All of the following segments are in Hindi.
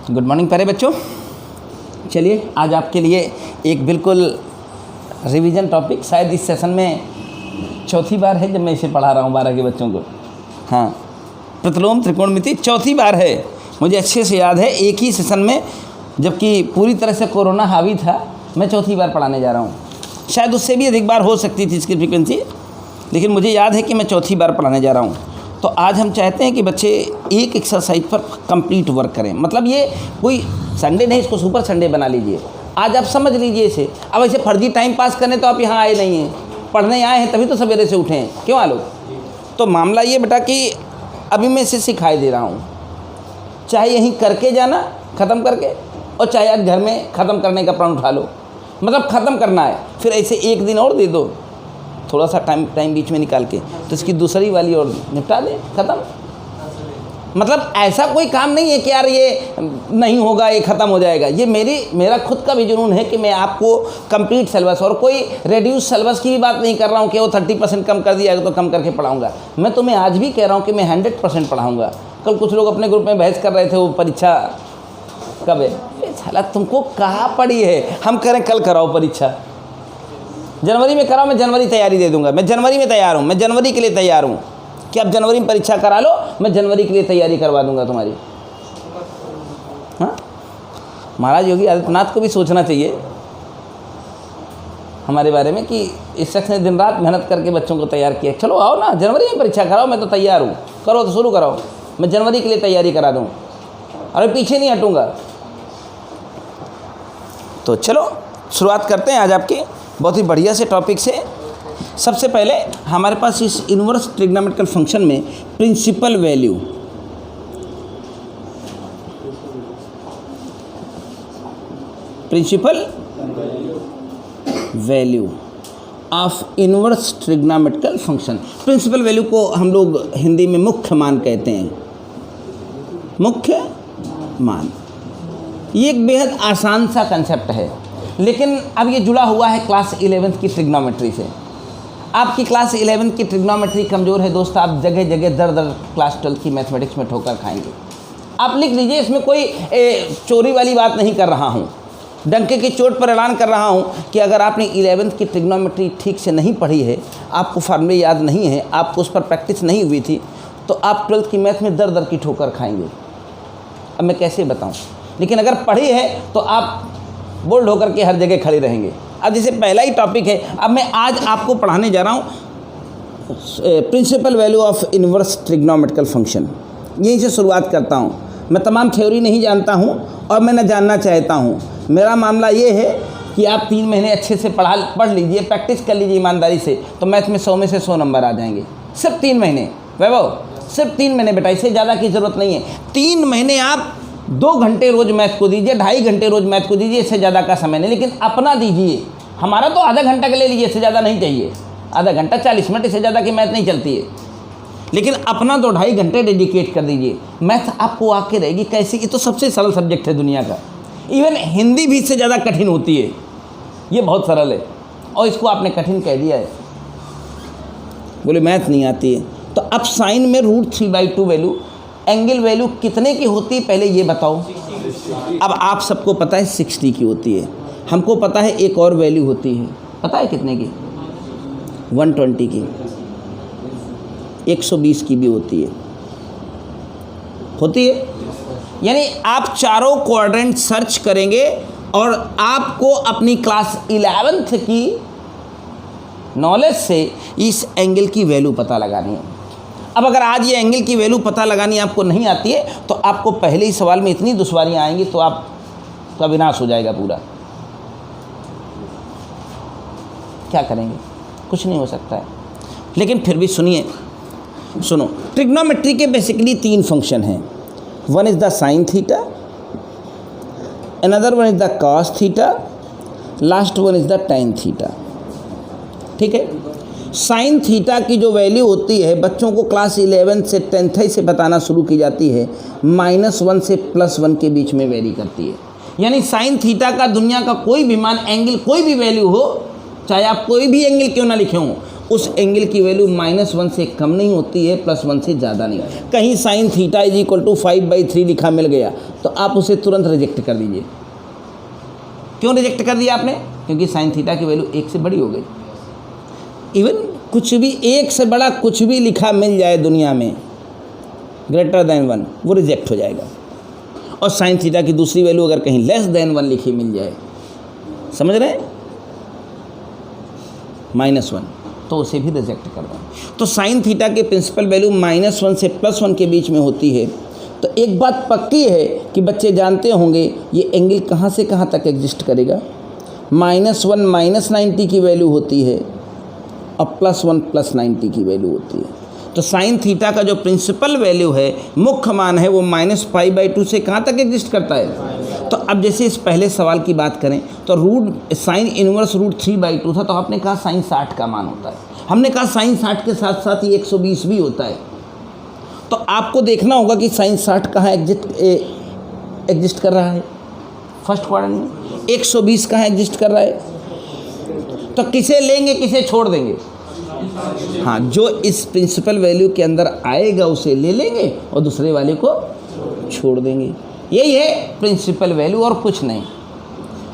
गुड मॉर्निंग प्यारे बच्चों। चलिए आज आपके लिए एक बिल्कुल रिवीजन टॉपिक, शायद इस सेशन में चौथी बार है जब मैं इसे पढ़ा रहा हूँ 12 के बच्चों को। हाँ, प्रतिलोम त्रिकोणमिति चौथी बार है, मुझे अच्छे से याद है। एक ही सेशन में, जबकि पूरी तरह से कोरोना हावी था, मैं चौथी बार पढ़ाने जा रहा हूँ। शायद उससे भी अधिक बार हो सकती थी इसकी फ्रिक्वेंसी, लेकिन मुझे याद है कि मैं चौथी बार पढ़ाने जा रहा हूँ। तो आज हम चाहते हैं कि बच्चे एक एक्सरसाइज पर कंप्लीट वर्क करें। मतलब ये कोई संडे नहीं, इसको सुपर संडे बना लीजिए। आज आप समझ लीजिए इसे। अब ऐसे फर्जी टाइम पास करने तो आप यहाँ आए नहीं हैं, पढ़ने आए हैं, तभी तो सवेरे से उठे हैं। क्यों आलो? तो मामला ये बेटा कि अभी मैं इसे सिखाई दे रहा हूँ, चाहे यहीं करके जाना ख़त्म करके, और चाहे आज घर में ख़त्म करने का प्रण उठा लो। मतलब ख़त्म करना है, फिर ऐसे एक दिन और दे दो, थोड़ा सा टाइम बीच में निकाल के, तो इसकी दूसरी वाली और निपटा दे, ख़त्म। मतलब ऐसा कोई काम नहीं है कि यार ये नहीं होगा, ये ख़त्म हो जाएगा। ये मेरा खुद का भी जुनून है कि मैं आपको कंप्लीट सिलेबस, और कोई रेड्यूस सिलेबस की भी बात नहीं कर रहा हूँ कि वो 30% कम कर दिया तो कम करके पढ़ाऊँगा। मैं तुम्हें आज भी कह रहा हूँ कि मैं 100% पढ़ाऊँगा। कल कुछ लोग अपने ग्रुप में बहस कर रहे थे, वो परीक्षा कब है। साला तुमको कहाँ पड़ी है? हम कह रहे हैं कल कराओ परीक्षा, जनवरी में कराओ, मैं जनवरी तैयारी दे दूंगा। मैं जनवरी में तैयार हूँ, मैं जनवरी के लिए तैयार हूँ कि आप जनवरी में परीक्षा करा लो, मैं जनवरी के लिए तैयारी करवा दूंगा तुम्हारी। हाँ, महाराज योगी आदित्यनाथ को भी सोचना चाहिए हमारे बारे में कि इस शख्स ने दिन रात मेहनत करके बच्चों को तैयार किया। चलो आओ ना, जनवरी में परीक्षा कराओ, मैं तो तैयार हूँ। करो तो शुरू कराओ, मैं जनवरी के लिए तैयारी करा दूँ, अरे पीछे नहीं हटूँगा। तो चलो शुरुआत करते हैं आज आपकी बहुत ही बढ़िया से टॉपिक से। सबसे पहले हमारे पास इस इन्वर्स ट्रिग्नोमेट्रिकल फंक्शन में principal value of inverse trigonometrical function. Principal value को हम लोग हिंदी में मुख्य मान कहते हैं। मुख्य मान ये एक बेहद आसान सा कंसेप्ट है, लेकिन अब ये जुड़ा हुआ है क्लास 11th की ट्रिग्नोमेट्री से। आपकी क्लास 11th की ट्रिग्नोमेट्री कमज़ोर है दोस्त, आप जगह जगह दर क्लास 12th की मैथमेटिक्स में ठोकर खाएंगे। आप लिख लीजिए, इसमें कोई चोरी वाली बात नहीं कर रहा हूँ, डंके की चोट पर ऐलान कर रहा हूँ कि अगर आपने 11th की ट्रिग्नोमेट्री ठीक से नहीं पढ़ी है, आपको फार्मूले याद नहीं है, आपको उस पर प्रैक्टिस नहीं हुई थी, तो आप 12th की मैथ में दर की ठोकर खाएंगे। अब मैं कैसे बताऊँ, लेकिन अगर पढ़ी है तो आप बोल्ड होकर के हर जगह खड़े रहेंगे। अब जैसे पहला ही टॉपिक है, अब मैं आज आपको पढ़ाने जा रहा हूँ principal value of inverse trigonometrical function. यहीं से शुरुआत करता हूँ। मैं तमाम थ्योरी नहीं जानता हूँ और मैं न जानना चाहता हूँ। मेरा मामला ये है कि आप 3 महीने अच्छे से पढ़ लीजिए, प्रैक्टिस कर लीजिए ईमानदारी से, तो मैथ में 100 में से 100 नंबर आ जाएंगे। सिर्फ 3 महीने वैभव, सिर्फ 3 महीने बेटा, इससे ज़्यादा की ज़रूरत नहीं है। 3 महीने आप 2 घंटे रोज़ मैथ को दीजिए, 2.5 घंटे रोज़ मैथ को दीजिए, इससे ज़्यादा का समय नहीं, लेकिन अपना दीजिए। हमारा तो आधा घंटा के ले लीजिए, इससे ज़्यादा नहीं चाहिए। आधा घंटा 40 मिनट, इससे ज़्यादा की मैथ नहीं चलती है, लेकिन अपना तो 2.5 घंटे डेडिकेट कर दीजिए। मैथ आपको आके रहेगी कैसे? ये तो सबसे सरल सब्जेक्ट है दुनिया का। इवन हिंदी भी इससे ज़्यादा कठिन होती है, ये बहुत सरल है, और इसको आपने कठिन कह दिया है। बोले मैथ नहीं आती है, तो अब साइन में √3/2 वैल्यू, एंगल वैल्यू कितने की होती है पहले ये बताओ। अब आप सबको पता है 60 की होती है, हमको पता है एक और वैल्यू होती है, पता है कितने की? 120 की, 120 की भी होती है यानी आप चारों क्वाड्रेंट सर्च करेंगे और आपको अपनी क्लास 11th की नॉलेज से इस एंगल की वैल्यू पता लगानी है। अब अगर आज ये एंगल की वैल्यू पता लगानी आपको नहीं आती है, तो आपको पहले ही सवाल में इतनी दुश्वारियां आएंगी तो आपका विनाश हो जाएगा पूरा। क्या करेंगे? कुछ नहीं हो सकता है, लेकिन फिर भी सुनो। ट्रिग्नोमेट्री के बेसिकली 3 फंक्शन हैं। One is the sine theta, another one is the cos theta, last one is the tan theta. ठीक है, साइन थीटा की जो वैल्यू होती है बच्चों को क्लास 11 से 10th से बताना शुरू की जाती है, -1 से +1 के बीच में वेरी करती है। यानी साइन थीटा का दुनिया का कोई भी मान, एंगल कोई भी वैल्यू हो, चाहे आप कोई भी एंगल क्यों ना लिखे हों, उस एंगल की वैल्यू -1 से कम नहीं होती है, +1 से ज़्यादा नहीं। कहीं sin थीटा = 5/3 लिखा मिल गया तो आप उसे तुरंत रिजेक्ट कर दीजिए। क्यों रिजेक्ट कर दिया आपने? क्योंकि sin थीटा की वैल्यू 1 से बड़ी हो गई। इवन कुछ भी 1 से बड़ा कुछ भी लिखा मिल जाए दुनिया में >1, वो रिजेक्ट हो जाएगा। और sin थीटा की दूसरी वैल्यू अगर कहीं <1 लिखी मिल जाए, समझ रहे हैं, -1, तो उसे भी रिजेक्ट कर दें। तो sin थीटा के प्रिंसिपल वैल्यू -1 से +1 के बीच में होती है। तो एक बात पक्की है कि बच्चे जानते होंगे ये एंगल कहाँ से कहाँ तक एग्जिस्ट करेगा। -1 -90 की वैल्यू होती है और +1 +90 की वैल्यू होती है। तो sin थीटा का जो प्रिंसिपल वैल्यू है, मुख्य मान है, वो -π/2 से कहाँ तक एग्जिस्ट करता है। तो अब जैसे इस पहले सवाल की बात करें तो sin इनवर्स √3/2 था, तो आपने कहा sin 60 का मान होता है। हमने कहा sin 60 के साथ साथ ही 120 भी होता है। तो आपको देखना होगा कि sin 60 कहाँ एग्जिस्ट कर रहा है, फर्स्ट क्वाड्रेंट में। 120 कहाँ एग्जिस्ट कर रहा है। तो किसे लेंगे किसे छोड़ देंगे? हाँ, जो इस प्रिंसिपल वैल्यू के अंदर आएगा उसे ले लेंगे और दूसरे वाले को छोड़ देंगे। यही है प्रिंसिपल वैल्यू और कुछ नहीं।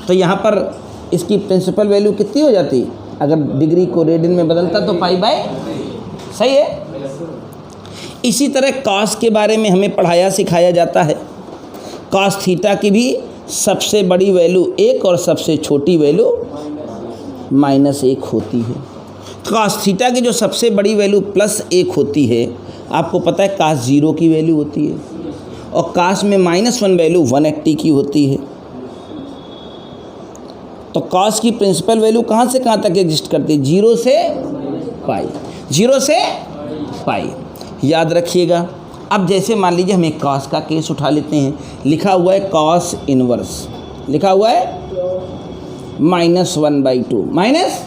तो यहाँ पर इसकी प्रिंसिपल वैल्यू कितनी हो जाती? अगर डिग्री को रेडियन में बदलता तो π/, सही है। इसी तरह cos के बारे में हमें पढ़ाया सिखाया जाता है। cos थीटा की भी सबसे बड़ी वैल्यू 1 और सबसे छोटी वैल्यू -1 होती है। cos थीटा की जो सबसे बड़ी वैल्यू +1 होती है, आपको पता है cos 0 की वैल्यू होती है और cos में -1 वैल्यू 180 की होती है। तो cos की प्रिंसिपल वैल्यू कहाँ से कहाँ तक एग्जिस्ट करती है? 0 से π, 0 से π, याद रखिएगा। अब जैसे मान लीजिए हम एक cos का केस उठा लेते हैं। लिखा हुआ है cos इनवर्स, लिखा हुआ है -1/2 माइनस।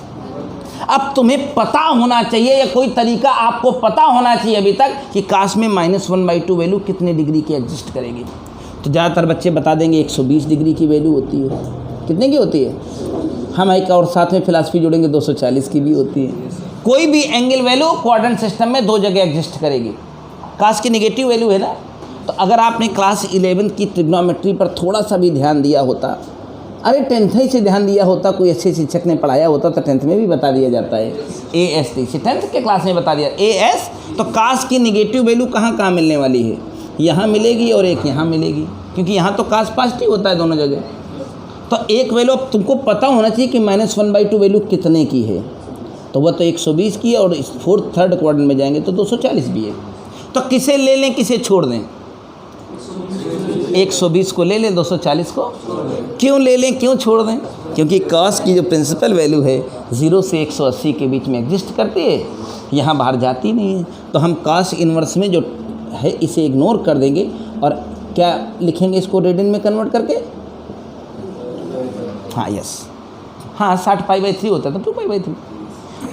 अब तुम्हें पता होना चाहिए या कोई तरीका आपको पता होना चाहिए अभी तक कि cos में -1/2 वैल्यू कितने डिग्री की एग्जिस्ट करेगी। तो ज़्यादातर बच्चे बता देंगे 120 डिग्री की वैल्यू होती है। कितने की होती है? हम एक और साथ में फिलॉसफी जोड़ेंगे, 240 की भी होती है। कोई भी एंगल वैल्यू क्वाड्रेंट सिस्टम में 2 जगह एग्जिस्ट करेगी। cos की नेगेटिव वैल्यू है ना। तो अगर आपने क्लास 11 की ट्रिग्नोमेट्री पर थोड़ा सा भी ध्यान दिया होता, अरे 10th ही से ध्यान दिया होता, कोई अच्छे शिक्षक ने पढ़ाया होता तो 10th में भी बता दिया जाता है। AS 10th के क्लास में बता दिया AS। तो cos की नेगेटिव वैल्यू कहाँ कहाँ मिलने वाली है? यहाँ मिलेगी और एक यहाँ मिलेगी, क्योंकि यहाँ तो cos पॉजिटिव होता है दोनों जगह। तो एक वैल्यू अब तुमको पता होना चाहिए कि -1/2 वैल्यू कितने की है। तो वह तो 120 की है और इस थर्ड क्वाड्रेंट में जाएंगे तो 240 भी है। तो किसे ले लें किसे छोड़ दें? 120 को ले लें, 240 को क्यों ले लें, क्यों छोड़ दें? क्योंकि cos की जो प्रिंसिपल वैल्यू है 0 से 180 के बीच में एग्जिस्ट करती है, यहाँ बाहर जाती नहीं है। तो हम cos इनवर्स में जो है इसे इग्नोर कर देंगे और क्या लिखेंगे इसको रेडियन में कन्वर्ट करके? हाँ यस, हाँ 60 π/3 होता है तो 2π/3।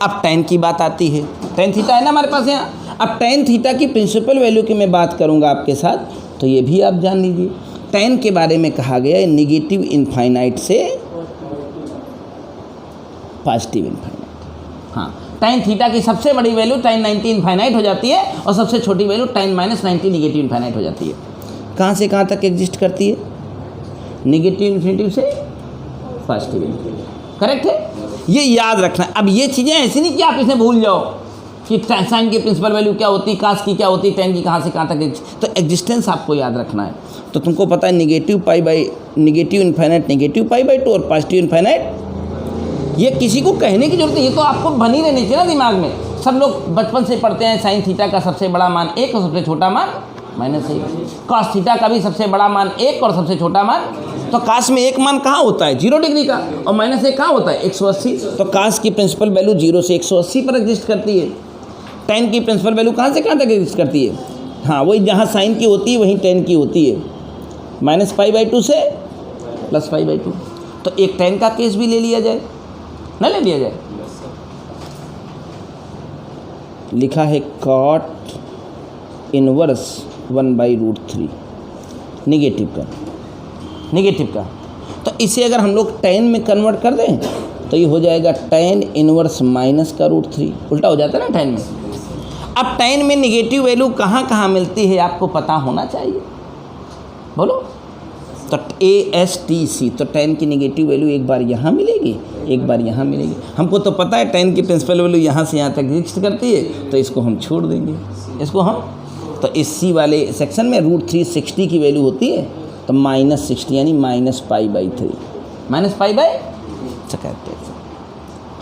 अब tan की बात आती है। tan थीटा है ना हमारे पास यहाँ। अब tan थीटा की प्रिंसिपल वैल्यू की मैं बात करूँगा आपके साथ, तो ये भी आप जान लीजिए। tan के बारे में कहा गया है नेगेटिव इनफाइनाइट से पॉजिटिव इनफाइनाइट। हाँ, tan थीटा की सबसे बड़ी वैल्यू tan 90 इनफाइनाइट हो जाती है और सबसे छोटी वैल्यू tan -90 नेगेटिव इनफाइनाइट हो जाती है। कहाँ से कहाँ तक एग्जिस्ट करती है? नेगेटिव इन्फिनिटी से पॉजिटिव इन्फिनिटी। करेक्ट है, ये याद रखना। अब ये चीज़ें ऐसी नहीं कि आप इसे भूल जाओ कि साइन की प्रिंसिपल वैल्यू क्या होती है, cos की क्या होती है, tan की कहाँ से कहाँ तक। तो एग्जिस्टेंस आपको याद रखना है। तो तुमको पता है नेगेटिव इनफाइनाइट नेगेटिव π/2 और पॉजिटिव इनफाइनाइट। ये किसी को कहने की जरूरत है, ये तो आपको बनी रहनी चाहिए ना दिमाग में। सब लोग बचपन से पढ़ते हैं साइन थीटा का सबसे बड़ा मान 1 और सबसे छोटा मान -1। cos थीटा का भी सबसे बड़ा मान 1 और सबसे छोटा मान। तो cos में एक मान कहाँ होता है? 0 डिग्री का, और -1 कहाँ होता है? 180। तो cos की प्रिंसिपल वैल्यू 0 से 180 पर एग्जिस्ट करती है। tan की प्रिंसिपल वैल्यू कहाँ से कहाँ तक एग्जिस्ट करती है? हाँ, वही जहाँ साइन की होती है वहीं tan की होती है, -π/2 से +π/2। तो एक tan का केस भी ले लिया जाए, ना ले लिया जाए? लिखा है cot इनवर्स 1/√3 नेगेटिव का। तो इसे अगर हम लोग tan में कन्वर्ट कर दें तो ये हो जाएगा tan इनवर्स माइनस का √3, उल्टा हो जाता है ना tan में। अब tan में निगेटिव वैल्यू कहाँ कहाँ मिलती है आपको पता होना चाहिए, बोलो। तो ASTC, तो tan की निगेटिव वैल्यू एक बार यहाँ मिलेगी, एक बार यहाँ मिलेगी। हमको तो पता है tan की प्रिंसिपल वैल्यू यहाँ से यहाँ तक एग्जिस्ट करती है, तो इसको हम छोड़ देंगे, इसको हम। तो इस C वाले सेक्शन में √3 60 की वैल्यू होती है, तो -60 यानी -π/3, -π/3 कहते हैं।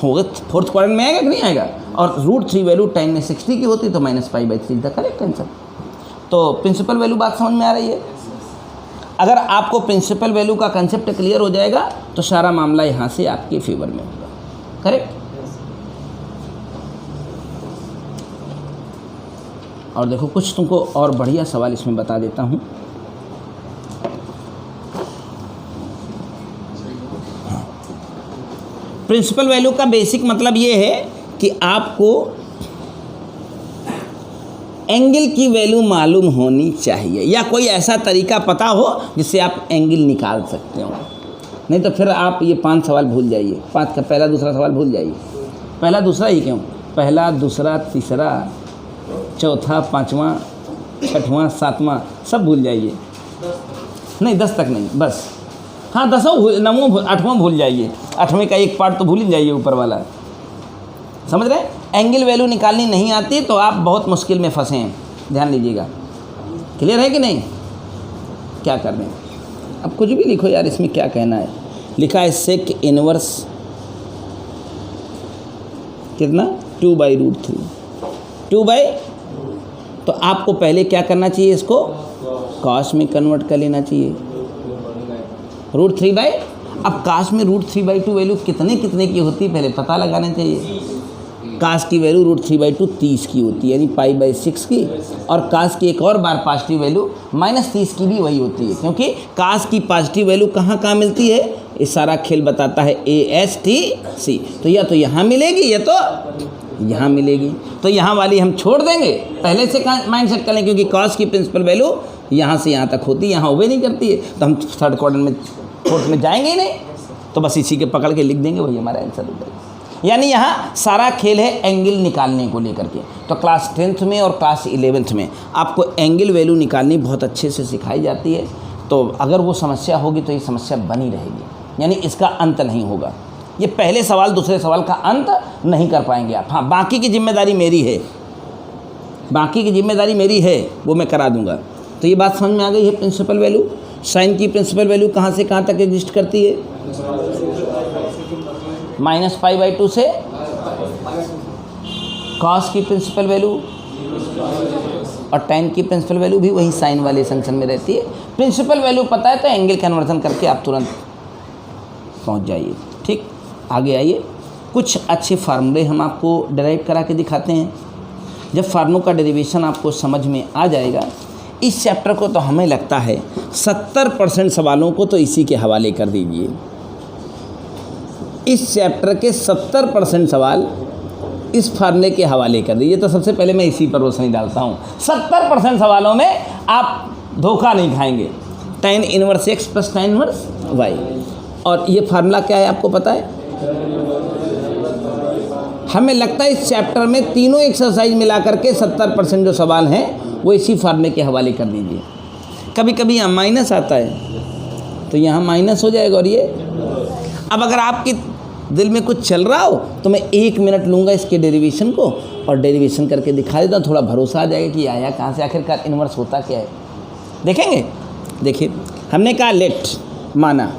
होगा फोर्थ क्वाड्रेंट में आएगा कि नहीं आएगा? और √3 वैल्यू tan में 60 की होती है, तो -π/3 द करेक्ट आंसर। तो प्रिंसिपल वैल्यू बात समझ में आ रही है? अगर आपको प्रिंसिपल वैल्यू का कंसेप्ट क्लियर हो जाएगा तो सारा मामला यहाँ से आपके फेवर में होगा, करेक्ट। और देखो कुछ तुमको और बढ़िया सवाल इसमें बता देता हूँ। प्रिंसिपल वैल्यू का बेसिक मतलब ये है कि आपको एंगल की वैल्यू मालूम होनी चाहिए, या कोई ऐसा तरीका पता हो जिससे आप एंगल निकाल सकते हो। नहीं तो फिर आप ये 5 सवाल भूल जाइए, 5 का पहला दूसरा सवाल भूल जाइए। पहला दूसरा ही क्यों, पहला दूसरा तीसरा चौथा पाँचवा छठवां सातवां सब भूल जाइए। नहीं 10 तक नहीं, बस हाँ 10 9वां 8वां भूल जाइए, 8वें का एक पार्ट तो भूल ही जाइए ऊपर वाला, समझ रहे हैं। एंगल वैल्यू निकालनी नहीं आती तो आप बहुत मुश्किल में फंसे हैं, ध्यान दीजिएगा। क्लियर है कि नहीं? क्या कर रहे हैं अब, कुछ भी लिखो यार, इसमें क्या कहना है। लिखा है सेक इनवर्स कितना 2/√3, 2 तो आपको पहले क्या करना चाहिए, इसको कॉस में कन्वर्ट कर लेना चाहिए, √3। अब काश में √3/2 वैल्यू कितने की होती है पहले पता लगाना चाहिए। काश की वैल्यू √3/2 30 की होती है, यानी π/6 की। और काश की एक और बार पॉजिटिव वैल्यू -30 की भी वही होती है, क्योंकि काश की पॉजिटिव वैल्यू कहाँ मिलती है, ये सारा खेल बताता है ASTC। तो या तो यहाँ मिलेगी या तो यहाँ मिलेगी, तो यहाँ वाली हम छोड़ देंगे, पहले से माइंड सेट कर लें, क्योंकि काश की प्रिंसिपल वैल्यू यहाँ से यहाँ तक होती है, यहाँ होवे नहीं करती है, तो हम थर्ड क्वाड्रेंट में फोर्थ में जाएंगे ही नहीं, तो बस इसी के पकड़ के लिख देंगे, वही हमारा आंसर हो जाएगा। यानी यहाँ सारा खेल है एंगल निकालने को लेकर के। तो क्लास 10th में और क्लास 11th में आपको एंगल वैल्यू निकालनी बहुत अच्छे से सिखाई जाती है। तो अगर वो समस्या होगी तो ये समस्या बनी रहेगी, यानी इसका अंत नहीं होगा। ये पहले सवाल दूसरे सवाल का अंत नहीं कर पाएंगे आप। हाँ, बाकी की जिम्मेदारी मेरी है, बाकी की जिम्मेदारी मेरी है, वो मैं करा दूंगा। तो ये बात समझ में आ गई है। प्रिंसिपल वैल्यू, साइन की प्रिंसिपल वैल्यू कहाँ से कहाँ तक एग्जिस्ट करती है, -π/2 से। कॉस की प्रिंसिपल वैल्यू और tan की प्रिंसिपल वैल्यू भी वही साइन वाले सेक्शन में रहती है। प्रिंसिपल वैल्यू पता है तो एंगल कन्वर्जन करके आप तुरंत पहुंच जाइए। ठीक, आगे आइए, कुछ अच्छे फार्मूले हम आपको डेराइव करा के दिखाते हैं। जब फार्मूलों का डेरिवेशन आपको समझ में आ जाएगा, इस चैप्टर को तो हमें लगता है 70% सवालों को तो इसी के हवाले कर दीजिए। इस चैप्टर के 70% सवाल इस फार्मूले के हवाले कर दीजिए। तो सबसे पहले मैं इसी पर रोशनी डालता हूँ। 70% सवालों में आप धोखा नहीं खाएंगे। tan inverse x + tan inverse y, और ये फार्मूला क्या है आपको पता है? हमें लगता है इस चैप्टर में तीनों एक्सरसाइज मिला करके 70% जो सवाल हैं वो इसी फार्मूले के हवाले कर दीजिए। कभी कभी यहाँ माइनस आता है तो यहाँ माइनस हो जाएगा। और ये अब अगर आपके दिल में कुछ चल रहा हो तो मैं 1 मिनट लूँगा इसके डेरिवेशन को और डेरिवेशन करके दिखा देता हूँ, थोड़ा भरोसा आ जाएगा कि आया कहाँ से, आखिरकार इन्वर्स होता क्या है। देखेंगे, देखिए हमने कहा लेट, माना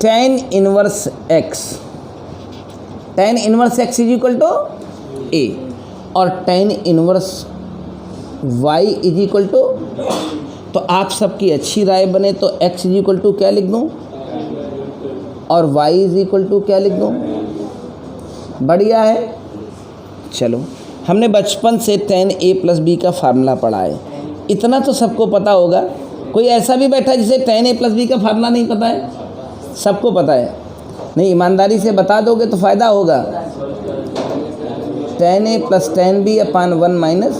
tan inverse x, tan inverse x = a और tan इनवर्स y = तो आप सबकी अच्छी राय बने तो x = क्या लिख दूँ और y = क्या लिख दूँ? बढ़िया है। चलो, हमने बचपन से tan a + b का फार्मूला पढ़ा है, इतना तो सबको पता होगा। कोई ऐसा भी बैठा जिसे tan a + b का फार्मूला नहीं पता है? सबको पता है। नहीं, ईमानदारी से बता दोगे तो फ़ायदा होगा। tan a + tan b / 1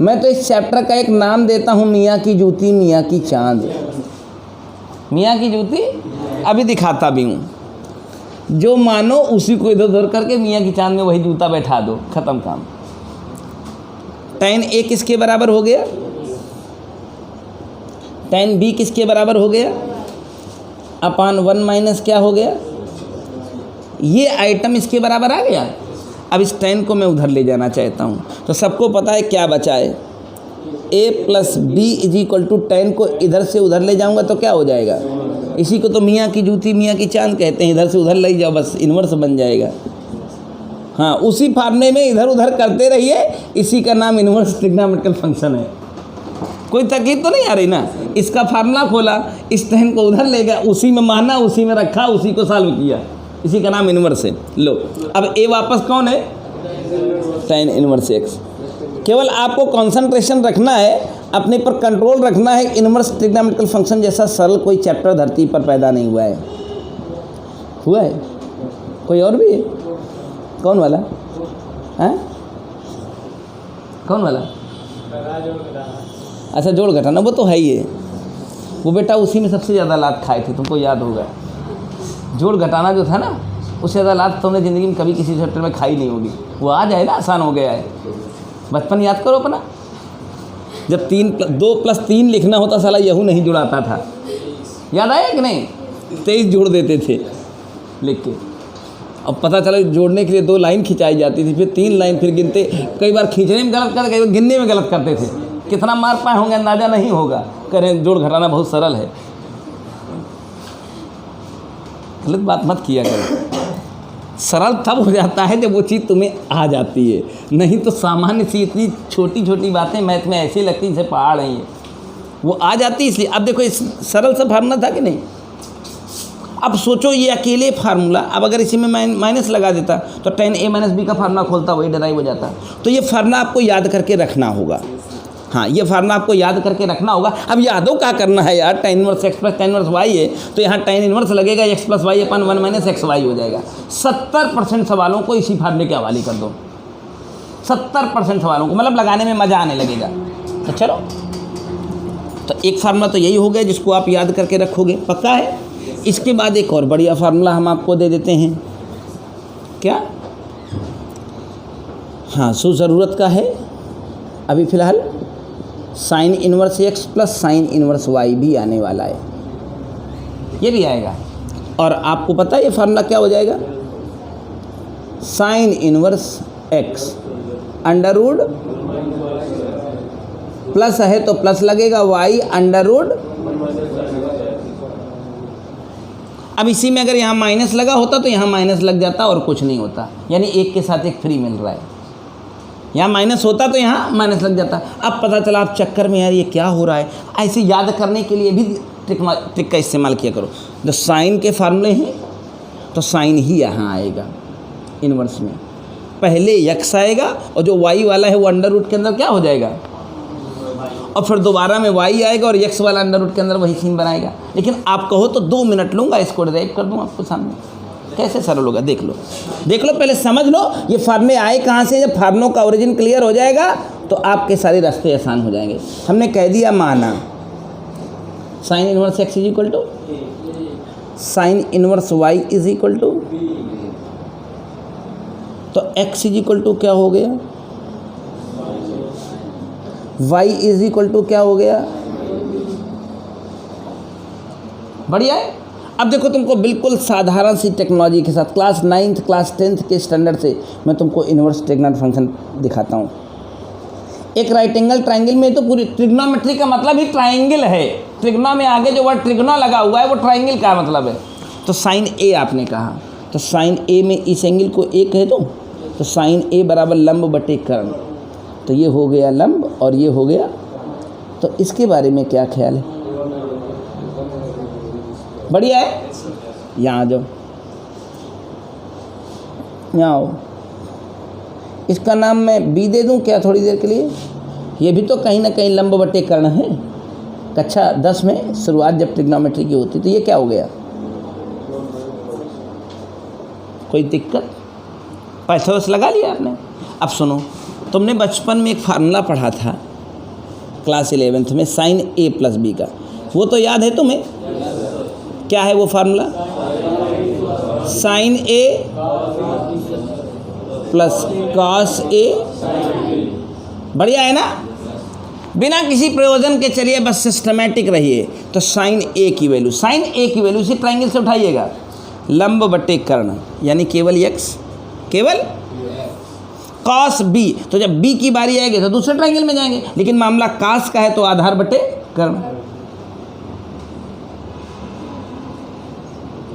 मैं तो इस चैप्टर का एक नाम देता हूँ, मियाँ की जूती मियाँ की चाँद। मियाँ की जूती अभी दिखाता भी हूँ। जो मानो उसी को इधर उधर करके मियाँ की चांद में वही जूता बैठा दो, खत्म काम। tan A किसके बराबर हो गया? tan B किसके बराबर हो गया? अपान 1 माइनस क्या हो गया? ये आइटम इसके बराबर आ गया। अब इस tan को मैं उधर ले जाना चाहता हूँ, तो सबको पता है क्या बचा है, a plus b is equal to tan को इधर से उधर ले जाऊँगा तो क्या हो जाएगा? इसी को तो मियाँ की जूती मियाँ की चांद कहते हैं, इधर से उधर ले जाओ बस इन्वर्स बन जाएगा। हाँ, उसी फार्मूले में इधर उधर करते रहिए, इसी का नाम इन्वर्स ट्रिग्नोमेट्रिकल फंक्शन है। कोई तकलीफ तो नहीं आ रही ना? इसका फार्मूला खोला, इस tan को उधर ले गया, उसी में माना, उसी में रखा, उसी को सॉल्व किया, इसी का नाम इन्वर्स है। लो अब a वापस कौन है? tan inverse x। केवल आपको कंसंट्रेशन रखना है, अपने पर कंट्रोल रखना है। इन्वर्स ट्रिग्नोमेट्रिकल फंक्शन जैसा सरल कोई चैप्टर धरती पर पैदा नहीं हुआ है। हुआ है? कोई और भी है? कौन वाला? हैं? कौन वाला? अच्छा, जोड़ घटाना, वो तो है ही है। वो बेटा उसी में सबसे ज़्यादा लात खाए थे, तुमको याद होगा। जोड़ घटाना जो था ना, उससे ज़्यादा लात तुमने ज़िंदगी में कभी किसी चैप्टर में खाई नहीं होगी। वो आ जाए ना, आसान हो गया है। बचपन याद करो अपना, जब 2 + 3 लिखना होता, साला यहू नहीं जुड़ाता था। याद आया कि नहीं? 23 जोड़ देते थे लिख के। अब पता चला जोड़ने के लिए 2 लाइन खिंचाई जाती थी, फिर 3 लाइन, फिर गिनते। कई बार खींचने में गलत करते, कई बार गिनने में गलत करते थे। कितना मार पाए होंगे अंदाज़ा नहीं होगा। करें जोड़ घटाना बहुत सरल है, गलत बात मत किया करो। सरल तब हो जाता है जब वो चीज़ तुम्हें आ जाती है, नहीं तो सामान्य सी इतनी छोटी छोटी बातें मैथ में ऐसी लगती जैसे पहाड़ हैं ये, वो आ जाती इसलिए। अब देखो, इस सरल सा फार्मूला था कि नहीं? अब सोचो ये अकेले फार्मूला, अब अगर इसी में माइनस लगा देता तो tan a माइनस बी का फार्मूला खोलता, वही डराइव हो जाता। तो ये फार्मूला आपको याद करके रखना होगा। हाँ, ये फार्मूला आपको याद करके रखना होगा। अब यादों क्या करना है यार, tan inverse x plus tan inverse y है, तो यहाँ tan इनवर्स लगेगा, x प्लस वाई अपन 1 माइनस एक्स वाई हो जाएगा। 70% सवालों को इसी फार्मूले के हवाले कर दो। 70% सवालों को, मतलब लगाने में मज़ा आने लगेगा। तो चलो, तो एक फार्मूला तो यही हो गया जिसको आप याद करके रखोगे, पक्का है। इसके बाद एक और बढ़िया फार्मूला हम आपको दे देते हैं। क्या? हाँ, सो ज़रूरत का है अभी फ़िलहाल sign inverse x plus sign inverse y भी आने वाला है, ये भी आएगा। और आपको पता है ये फार्मूला क्या हो जाएगा? Sine inverse x under root, plus है तो प्लस लगेगा, y अंडर रूट। अब इसी में अगर यहाँ माइनस लगा होता तो यहाँ माइनस लग जाता और कुछ नहीं होता, यानी एक के साथ एक फ्री मिल रहा है। यहाँ माइनस होता तो यहाँ माइनस लग जाता। अब पता चला आप चक्कर में यार ये क्या हो रहा है, ऐसे याद करने के लिए भी ट्रिक का इस्तेमाल किया करो। जो साइन के फार्मूले हैं तो साइन ही यहाँ आएगा इन्वर्स में, पहले x आएगा और जो y वाला है वो अंडर रूट के अंदर क्या हो जाएगा, और फिर दोबारा में y आएगा और x वाला अंडर रूट के अंदर वही सीन बनाएगा। लेकिन आप कहो तो 2 मिनट लूँगा, इसको डिराइव कर दूँ आपको सामने, कैसे सरल होगा देख लो। पहले समझ लो ये फार्मूले आए कहाँ से। जब फार्मूलों का ओरिजिन क्लियर हो जाएगा तो आपके सारे रास्ते आसान हो जाएंगे। हमने कह दिया माना sine inverse x is equal to sine inverse y is equal to, तो x इज इक्वल टू क्या हो गया, y इज इक्वल टू क्या हो गया। बढ़िया है। अब देखो, तुमको बिल्कुल साधारण सी टेक्नोलॉजी के साथ क्लास 9th क्लास 10th के स्टैंडर्ड से मैं तुमको इन्वर्स ट्रिग्नोमेट्रिक फंक्शन दिखाता हूँ। एक राइट एंगल ट्राइंगल में तो पूरी ट्रिग्नोमेट्री का मतलब ही ट्राइंगल है। ट्रिग्नो में आगे जो वर्ड ट्रिग्नो लगा हुआ है वो ट्राइंगल का मतलब है। तो साइन ए आपने कहा, तो साइन ए में इस एंगल को ए कह दो, तो साइन ए बराबर लंब बटे कर्ण, तो ये हो गया लंब और ये हो गया। तो इसके बारे में क्या ख्याल है? बढ़िया है। यहाँ आ जाओ, यहाँ आओ। इसका नाम मैं बी दे दूँ क्या थोड़ी देर के लिए? ये भी तो कहीं ना कहीं लंब बटे कर्ण है। कक्षा 10 में शुरुआत जब ट्रिग्नोमेट्री की होती तो ये क्या हो गया? कोई दिक्कत? पैथोस लगा लिया आपने? अब सुनो, तुमने बचपन में एक फार्मूला पढ़ा था क्लास 11th में साइन ए प्लस बी का, वो तो याद है तुम्हें? क्या है वो formula? Sign A plus cos A. बढ़िया है ना? बिना किसी प्रयोजन के चलिए बस सिस्टमेटिक रहिए। तो साइन ए की वैल्यू, साइन ए की वैल्यू इसी ट्राइंगल से उठाइएगा, लंब बटे कर्ण यानी केवल x, केवल कॉस बी। तो जब बी की बारी आएगी तो दूसरे ट्राइंगल में जाएंगे, लेकिन मामला कॉस का है तो आधार बटे कर्ण।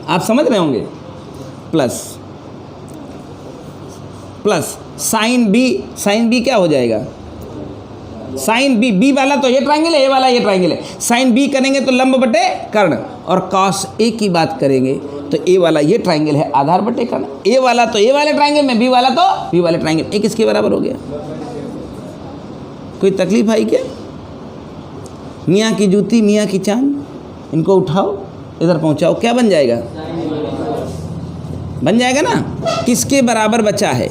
आप समझ रहे होंगे। Plus plus sine b, sine b क्या हो जाएगा? साइन बी, बी वाला तो ये ट्राइंगल है, ए वाला ये ट्राइंगल है, साइन बी करेंगे तो लंब बटे कर्ण, और कॉस ए की बात करेंगे तो ए वाला ये ट्राइंगल है, आधार बटे कर्ण। ए वाला तो ए वाले ट्राइंगल में, बी वाला तो बी वाले ट्राइंगल, एक इसके बराबर हो गया। कोई तकलीफ आई क्या? मियाँ की जूती मियाँ की चांद, इनको उठाओ इधर पहुँचाओ, क्या बन जाएगा? बन जाएगा ना। किसके बराबर बचा है?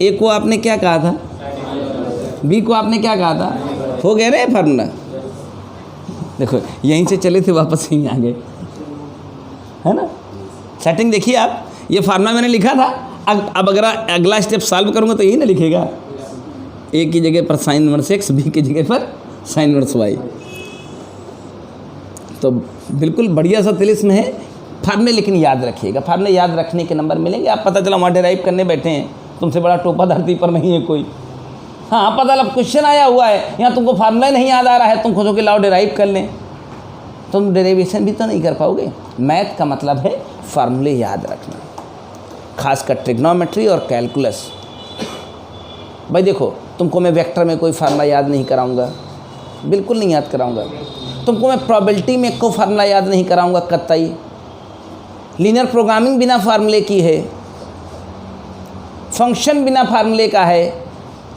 ए को आपने क्या कहा था, बी को आपने क्या कहा था? हो गया रे फार्मूला। देखो यहीं से चले थे वापस यहीं आ गए, है ना? सेटिंग देखिए आप, ये फार्मूला मैंने लिखा था। अब अगर अगला स्टेप सॉल्व करूँगा तो यही ना लिखेगा, ए की जगह पर साइन इनवर्स एक्स, बी की जगह पर साइन इनवर्स वाई। तो बिल्कुल बढ़िया सा तिलिस्म है फार्मूले, लेकिन याद रखिएगा, फार्मूले याद रखने के नंबर मिलेंगे। आप पता चला वहाँ डेराइव करने बैठे हैं, तुमसे बड़ा टोपा धरती पर नहीं है कोई। हाँ पता लगा क्वेश्चन आया हुआ है, यहाँ तुमको फार्मूला नहीं याद आ रहा है, तुम खुद के लाओ डेराइव कर लें, तुम डेरिवेशन भी तो नहीं कर पाओगे। मैथ का मतलब है फार्मूले याद रखना, खासकर ट्रिग्नोमेट्री और कैलकुलस। भाई देखो, तुमको मैं वेक्टर में कोई फार्मूला याद नहीं कराऊंगा, बिल्कुल नहीं याद कराऊंगा। तुमको मैं प्रोबेबिलिटी में कोई फार्मूला याद नहीं कराऊंगा कतई। लीनियर प्रोग्रामिंग बिना फार्मूले की है, फंक्शन बिना फार्मूले का है।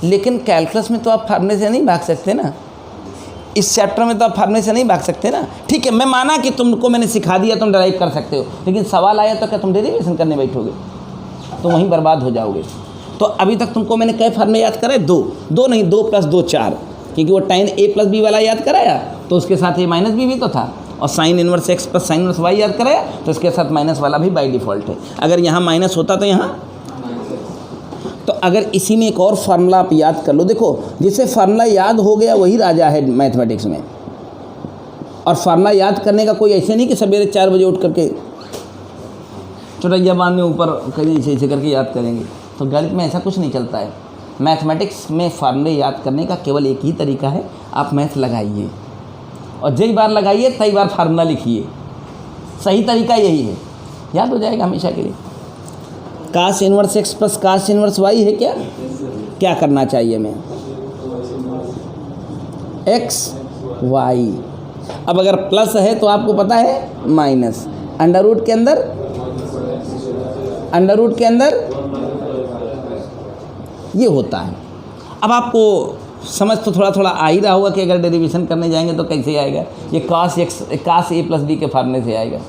लेकिन कैलकुलस में तो आप फार्मूले से नहीं भाग सकते ना, इस चैप्टर में तो आप फार्मूले से नहीं भाग सकते ना। ठीक है, मैं माना कि तुमको मैंने सिखा दिया, तुम डराइव कर सकते हो, लेकिन सवाल आया तो क्या तुम डेरिवेशन करने बैठोगे? तो वहीं बर्बाद हो जाओगे। तो अभी तक तुमको मैंने कई फार्मूले याद कराए? दो नहीं, 2 + 2 4, क्योंकि वो tan a + b वाला याद कराया तो उसके साथ a - b भी तो था, और sign inverse x + sine inverse y याद कराया तो इसके साथ माइनस वाला भी बाई डिफ़ॉल्ट है। अगर यहाँ माइनस होता तो यहाँ, तो अगर इसी में एक और फार्मूला आप याद कर लो। देखो, जिसे फार्मूला याद हो गया वही राजा है मैथमेटिक्स में। और फार्मूला याद करने का कोई ऐसे नहीं कि सवेरे 4 बजे उठ करके चुटैया बांधने ऊपर कहीं ऐसे करके याद करेंगे, तो गणित में ऐसा कुछ नहीं चलता है। मैथमेटिक्स में फार्मूले याद करने का केवल एक ही तरीका है, आप मैथ लगाइए, और जई बार लगाइए तई बार फार्मूला लिखिए। सही तरीका यही है, याद हो जाएगा हमेशा के लिए। Cos inverse x plus cos inverse Y है क्या? क्या करना चाहिए हमें? X Y. अब अगर प्लस है तो आपको पता है माइनस, अंडर रूट के अंदर ये होता है। अब आपको समझ तो थोड़ा थोड़ा आ ही रहा होगा कि अगर डेरिवेशन करने जाएंगे तो कैसे आएगा। ये कास ए प्लस बी के फार्मूले से आएगा।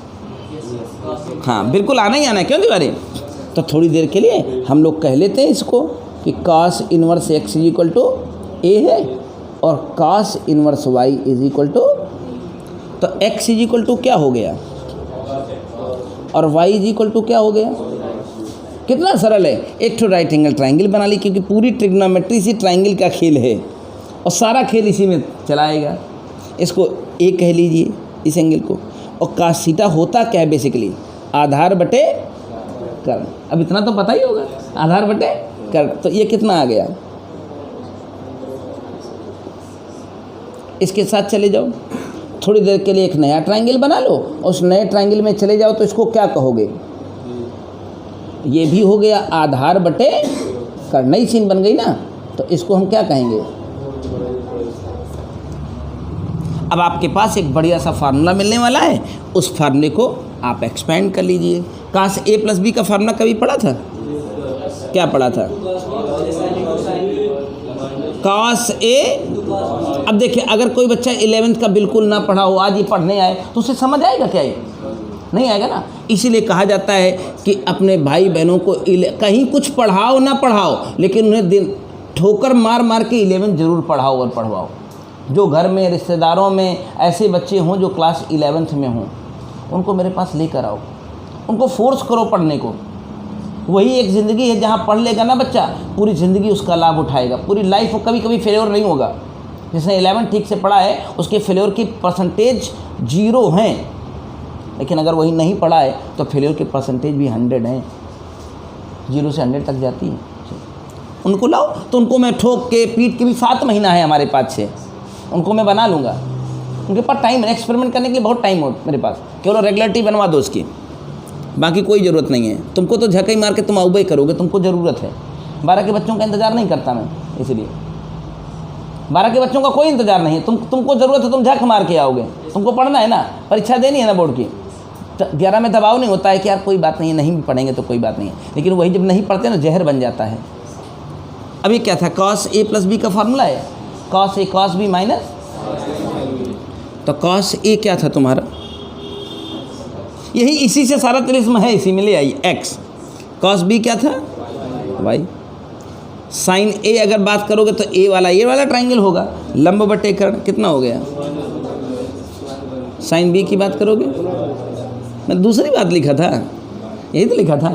हाँ बिल्कुल आना ही आना है, क्यों दीवारी? तो थोड़ी देर के लिए हम लोग कह लेते हैं इसको कि cos inverse x is equal to A है और cos inverse Y is equal to, तो एक्स इज इक्वल टू क्या हो गया और वाई इज इक्वल टू क्या हो गया। कितना सरल है, एक तो राइट एंगल ट्राइंगल बना ली, क्योंकि पूरी ट्रिग्नोमेट्री इसी ट्राइंगल का खेल है और सारा खेल इसी में चलाएगा। इसको ए कह लीजिए इस एंगल को, और कास थीटा होता क्या है बेसिकली, आधार बटे कर्ण। अब इतना तो पता ही होगा, आधार बटे कर्ण। तो ये कितना आ गया, इसके साथ चले जाओ, थोड़ी देर के लिए एक नया ट्राइंगल बना लो, उस नए ट्राइंगल में चले जाओ तो इसको क्या कहोगे, ये भी हो गया आधार बटे कर्ण, नई सीन बन गई ना। तो इसको हम क्या कहेंगे। अब आपके पास एक बढ़िया सा फार्मूला मिलने वाला है, उस फार्मूले को आप एक्सपेंड कर लीजिए। काश ए प्लस बी का फार्मूला कभी पढ़ा था? क्या पढ़ा था? काश ए। अब देखिए, अगर कोई बच्चा 11th का बिल्कुल ना पढ़ा हो, आज ये पढ़ने आए, तो उसे समझ आएगा क्या? ये नहीं आएगा ना। इसीलिए कहा जाता है कि अपने भाई बहनों को कहीं कुछ पढ़ाओ ना पढ़ाओ, लेकिन उन्हें दिन ठोकर मार मार के 11 जरूर पढ़ाओ और पढ़वाओ। जो घर में रिश्तेदारों में ऐसे बच्चे हों जो क्लास 11th में हों, उनको मेरे पास लेकर आओ, उनको फोर्स करो पढ़ने को। वही एक ज़िंदगी है जहाँ पढ़ लेगा ना बच्चा, पूरी ज़िंदगी उसका लाभ उठाएगा, पूरी लाइफ वो कभी कभी फेल्योर नहीं होगा। जिसने 11 ठीक से पढ़ा है उसके फेल्योर की परसेंटेज 0 हैं, लेकिन अगर वही नहीं पढ़ा है तो फेल्योर की परसेंटेज भी 100 हैं, 0 से 100 तक जाती है। उनको लाओ तो उनको मैं ठोक के पीट के भी 7 महीना है हमारे पास से, उनको मैं बना लूँगा। उनके पास टाइम है, एक्सपेरिमेंट करने के लिए बहुत टाइम हो मेरे पास, केवल रेगुलरिटी बनवा दो उसकी, बाकी कोई ज़रूरत नहीं है। तुमको तो झकई मार के तुम आउबई करोगे, तुमको ज़रूरत है। 12 के बच्चों का इंतज़ार नहीं करता मैं, इसलिए 12 के बच्चों का कोई इंतज़ार नहीं है। तुमको ज़रूरत है, तुम झक मार के आओगे, तुमको पढ़ना है ना, परीक्षा देनी है ना बोर्ड की। 11 में दबाव नहीं होता है कि यार कोई बात नहीं है, नहीं भी पढ़ेंगे तो कोई बात नहीं है, लेकिन वही जब नहीं पढ़ते ना जहर बन जाता है। अभी क्या था, cos a + b का फार्मूला है, cos a cos b minus, तो cos a क्या था तुम्हारा, यही इसी से सारा तिलिस्म है, इसी में ले आई x, cos b क्या था y, sin a अगर बात करोगे तो a वाला ये वाला ट्राइंगल होगा, लंब बटे कर्ण कितना हो गया, sin b की बात करोगे, मैं दूसरी बात लिखा था, यही तो लिखा था।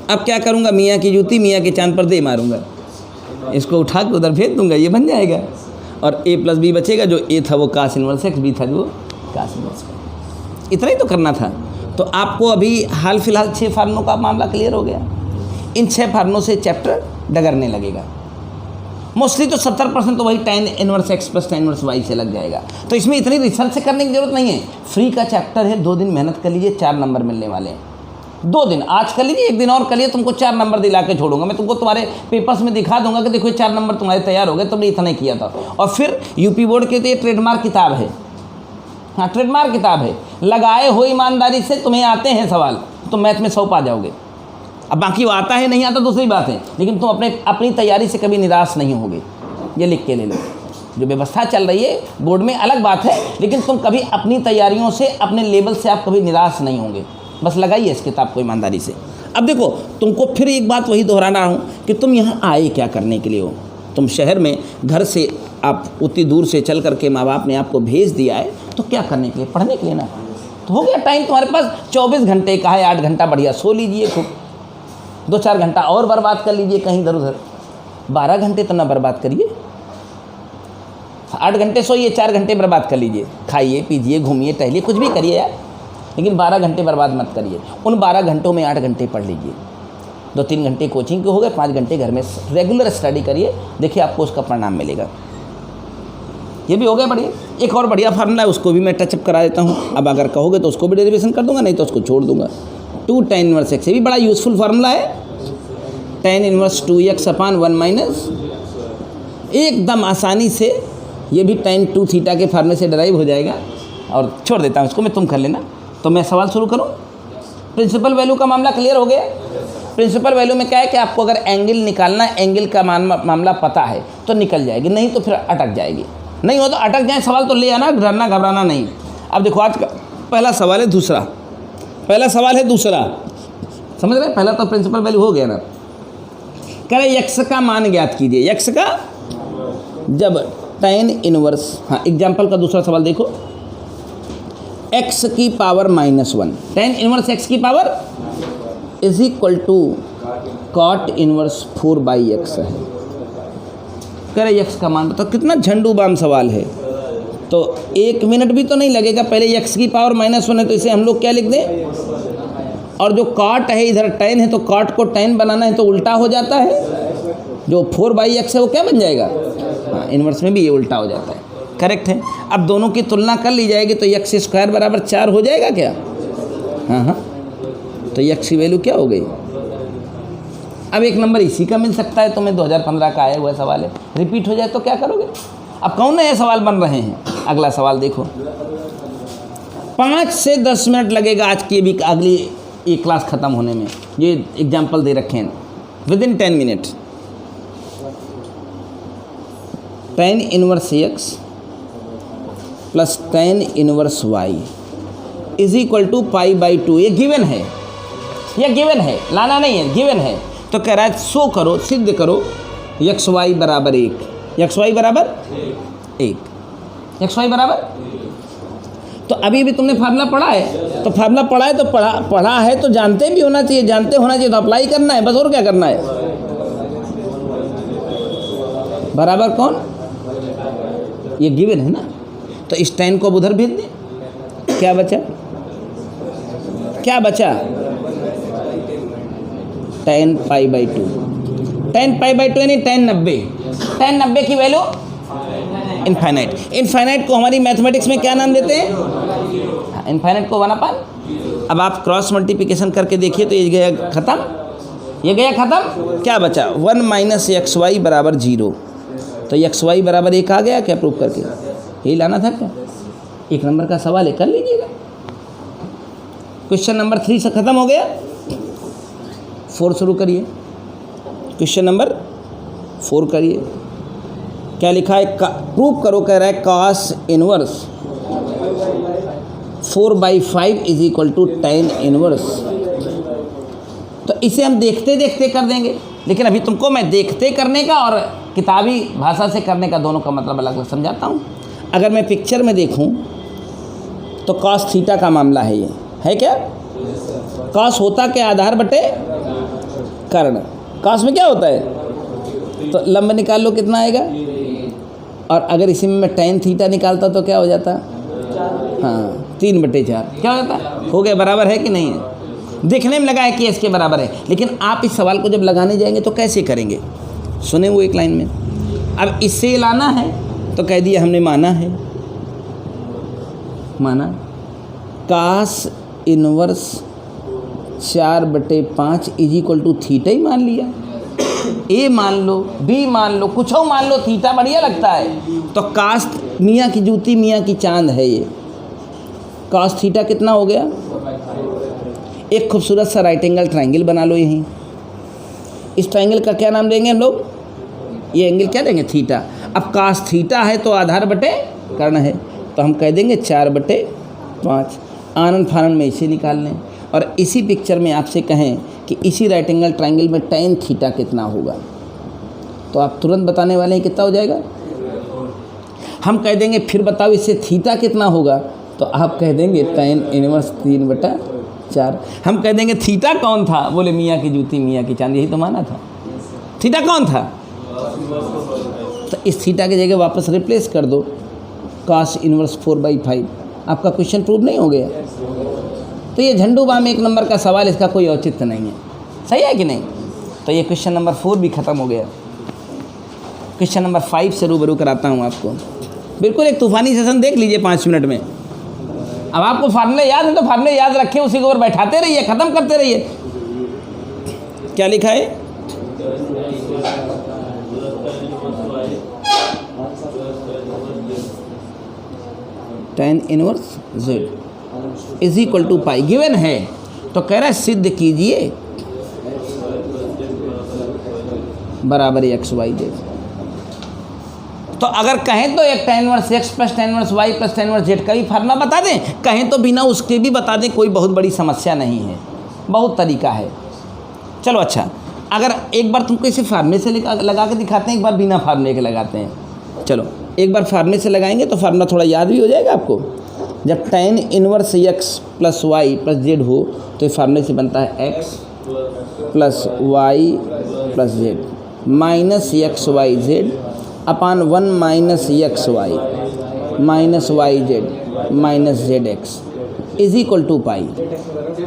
अब क्या करूँगा, मियाँ की जूती मियाँ के चांद पर दे मारूँगा, इसको उठा के उधर भेज दूँगा, ये बन जाएगा। और a + b बचेगा, जो a था वो cos इनवर्स x, b था जो cos इनवर्स y। इतना ही तो करना था। तो आपको अभी हाल फिलहाल 6 फार्मूलों का मामला क्लियर हो गया। इन 6 फार्मूलों से चैप्टर डगरने लगेगा। मोस्टली तो 70% तो वही tan inverse x + tan inverse y से लग जाएगा। तो इसमें इतनी रिसर्च से करने की जरूरत नहीं है, फ्री का चैप्टर है, 2 दिन मेहनत कर लीजिए, 4 नंबर मिलने वाले हैं। 2 दिन आज कर लीजिए, 1 दिन और कर लिए, तुमको 4 नंबर दिला के छोड़ूंगा मैं, तुमको तुम्हारे पेपर्स में दिखा दूंगा कि देखो 4 नंबर तुम्हारे तैयार हो गए, तुमने इतना ही किया था। और फिर यूपी बोर्ड के तो ये ट्रेडमार्क किताब है, हाँ ट्रेडमार्क किताब है, लगाए हो ईमानदारी से तुम्हें आते हैं सवाल तो मैथ में 100 पा जाओगे। अब बाकी वो आता है नहीं आता दूसरी बात है, लेकिन तुम अपनी तैयारी से कभी निराश नहीं होगे, ये लिख के ले लो। जो व्यवस्था चल रही है बोर्ड में अलग बात है, लेकिन तुम कभी अपनी तैयारियों से, अपने लेवल से आप कभी निराश नहीं होंगे। बस लगाइए इस किताब को ईमानदारी से। अब देखो, तुमको फिर एक बात वही दोहराना हूँ कि तुम यहाँ आए क्या करने के लिए हो। तुम शहर में घर से आप उतनी दूर से चल करके माँ बाप ने आपको भेज दिया है, तो क्या करने के लिए, पढ़ने के लिए ना। तो हो गया टाइम तुम्हारे पास 24 घंटे का है, 8 घंटा बढ़िया सो लीजिए, खूब 2-4 घंटा और बर्बाद कर लीजिए कहीं इधर उधर। 12 घंटे तो ना बर्बाद करिए, 8 घंटे सोइए, 4 घंटे बर्बाद कर लीजिए, खाइए पीजिए घूमिए टहलिए कुछ भी करिए यार, लेकिन 12 घंटे बर्बाद मत करिए। उन 12 घंटों में 8 घंटे पढ़ लीजिए, 2-3 घंटे कोचिंग के हो गए, 5 घंटे घर में रेगुलर स्टडी करिए, देखिए आपको उसका परिणाम मिलेगा। ये भी हो गया बढ़िया। एक और बढ़िया फार्मूला है, उसको भी मैं टचअप करा देता हूँ। अब अगर कहोगे तो उसको भी डेरिवेशन कर दूंगा, नहीं तो उसको छोड़ दूंगा। 2 tan इनवर्स x, ये भी बड़ा यूज़फुल फार्मूला है। tan इनवर्स 2x/1 - एकदम आसानी से ये भी tan 2 थीटा के फार्मूले से डराइव हो जाएगा। और छोड़ देता हूँ इसको मैं, तुम कर लेना। तो मैं सवाल शुरू करूँ। प्रिंसिपल वैल्यू का मामला क्लियर हो गया। प्रिंसिपल वैल्यू में क्या है कि आपको अगर एंगल निकालना है, एंगल का मामला पता है तो निकल जाएगी, नहीं तो फिर अटक जाएगी। नहीं हो तो अटक जाए सवाल तो ले आना, डरना घबराना नहीं। अब देखो आज का पहला सवाल है, दूसरा पहला सवाल है दूसरा, समझ रहे। पहला तो प्रिंसिपल वैल्यू हो गया ना। कह रहे x का मान ज्ञात कीजिए, x का जब tan इनवर्स, हाँ एग्जाम्पल का दूसरा सवाल देखो, x की पावर -1, tan इनवर्स x की पावर = cot इनवर्स 4/x है। कह रहे x का मान बताओ। कितना झंडू बाम सवाल है। तो 1 मिनट भी तो नहीं लगेगा। पहले x की पावर -1 है तो इसे हम लोग क्या लिख दें, और जो cot है इधर tan है तो cot को tan बनाना है तो उल्टा हो जाता है। जो 4/x है वो क्या बन जाएगा, हाँ इनवर्स में भी ये उल्टा हो जाता है। करेक्ट है। अब दोनों की तुलना कर ली जाएगी तो x² = 4 हो जाएगा क्या, हाँ। तो x की वैल्यू क्या हो गई। अब एक नंबर इसी का मिल सकता है तुम्हें, 2015 का आया हुआ सवाल है, रिपीट हो जाए तो क्या करोगे। अब कौन नए सवाल बन रहे हैं। अगला सवाल देखो, 5 से 10 मिनट लगेगा आज की भी अगली एक क्लास ख़त्म होने में। ये एग्जाम्पल दे रखे हैं, within 10 minute. tan inverse x + tan inverse y = π/2। ये गिवन है, ये गिवन है, लाना नहीं है, गिवन है। तो कह रहा है शो करो, सिद्ध करो xy = 1, xy = 1, xy = तो अभी भी तुमने फार्मूला पढ़ा है, तो फार्मूला पढ़ा है तो पढ़ा है तो जानते भी होना चाहिए, जानते होना चाहिए तो अप्लाई करना है बस, और क्या करना है। बराबर कौन, ये गिवन है ना, तो इस tan को अब उधर भेज दें। क्या बचा, क्या बचा, tan π/2, tan π/2 यानी tan 90 की वैल्यू इनफाइनाइट। इनफाइनाइट को हमारी मैथमेटिक्स में क्या नाम देते हैं, इनफाइनाइट को 1/। अब आप क्रॉस मल्टीप्लिकेशन करके देखिए तो ये गया खत्म, ये गया खत्म, क्या बचा 1 - xy बराबर 0। तो xy बराबर 1 आ गया क्या, प्रूफ करके यही लाना था क्या। 1 नंबर का सवाल है, कर लीजिएगा। क्वेश्चन नंबर 3 से ख़त्म हो गया, 4 शुरू करिए। क्वेश्चन नंबर 4 करिए, क्या लिखा है, प्रूफ करो, कह रहा है cos इनवर्स 4/5 = tan इनवर्स। तो इसे हम देखते देखते कर देंगे, लेकिन अभी तुमको मैं देखते करने का और किताबी भाषा से करने का दोनों का मतलब अलग अलग समझाता हूँ। अगर मैं पिक्चर में देखूँ तो cos थीटा का मामला है, ये है क्या, cos होता के आधार बटे कर्ण, cos में क्या होता है, तो लंब निकाल लो कितना आएगा, और अगर इसी में मैं tan थीटा निकालता तो क्या हो जाता, हाँ 3/4 क्या हो जाता, हो गया, बराबर है कि नहीं है। देखने में लगा है कि इसके बराबर है, लेकिन आप इस सवाल को जब लगाने जाएंगे तो कैसे करेंगे, सुने वो एक लाइन में। अब इससे लाना है तो कह दिया हमने माना है, माना cos इनवर्स 4/5 = थीटा ही मान लिया, ए मान लो, बी मान लो, कुछ और मान लो, थीटा बढ़िया लगता है। तो cos मियाँ की जूती मियाँ की चांद है ये, cos थीटा कितना हो गया, एक खूबसूरत सा राइट एंगल ट्रायंगल बना लो यहीं। इस ट्रायंगल का क्या नाम देंगे हम लोग, ये एंगल क्या देंगे, थीटा। अब cos थीटा है तो आधार बटे कर्ण है, तो हम कह देंगे 4/5। आनंद फानंद में इसे निकाल लें, और इसी पिक्चर में आपसे कहें कि इसी राइट एंगल ट्रायंगल में tan थीटा कितना होगा, तो आप तुरंत बताने वाले हैं कितना हो जाएगा। हम कह देंगे फिर बताओ इससे थीटा कितना होगा, तो आप कह देंगे tan इनवर्स 3/4। हम कह देंगे थीटा कौन था, बोले मियाँ की जूती मियाँ की चांद, यही तो माना था। थीटा कौन था, तो इस थीटा की जगह वापस रिप्लेस कर दो cos इनवर्स 4/5, आपका क्वेश्चन प्रूव नहीं हो गया। तो ये झंडू बाम 1 नंबर का सवाल, इसका कोई औचित्य नहीं है, सही है कि नहीं। तो ये क्वेश्चन नंबर 4 भी ख़त्म हो गया। क्वेश्चन नंबर 5 से रूबरू कराता हूँ आपको, बिल्कुल एक तूफ़ानी सेशन देख लीजिए 5 मिनट में। अब आपको फार्मूले याद है तो फार्मूले याद रखें, उसी के ऊपर बैठाते रहिए, ख़त्म करते रहिए। क्या लिखा है, tan इनवर्स z = पाई गिवन है, तो कह रहा है सिद्ध कीजिए बराबर xyz। तो अगर कहें तो एक tan inverse x + tan inverse y + tan inverse z का भी फार्मूला बता दें, कहें तो बिना उसके भी बता दें, कोई बहुत बड़ी समस्या नहीं है, बहुत तरीका है। चलो अच्छा, अगर एक बार तुमको इसे फार्मूले से लगा के दिखाते हैं, एक बार बिना फार्मूले के लगाते हैं। चलो एक बार फार्मूले से लगाएंगे तो फार्मूला थोड़ा याद भी हो जाएगा आपको। जब tan inverse x + y + z हो तो ये फार्मूले से बनता है x + y + z minus xyz अपान 1 - xy minus yz minus zx = पाई,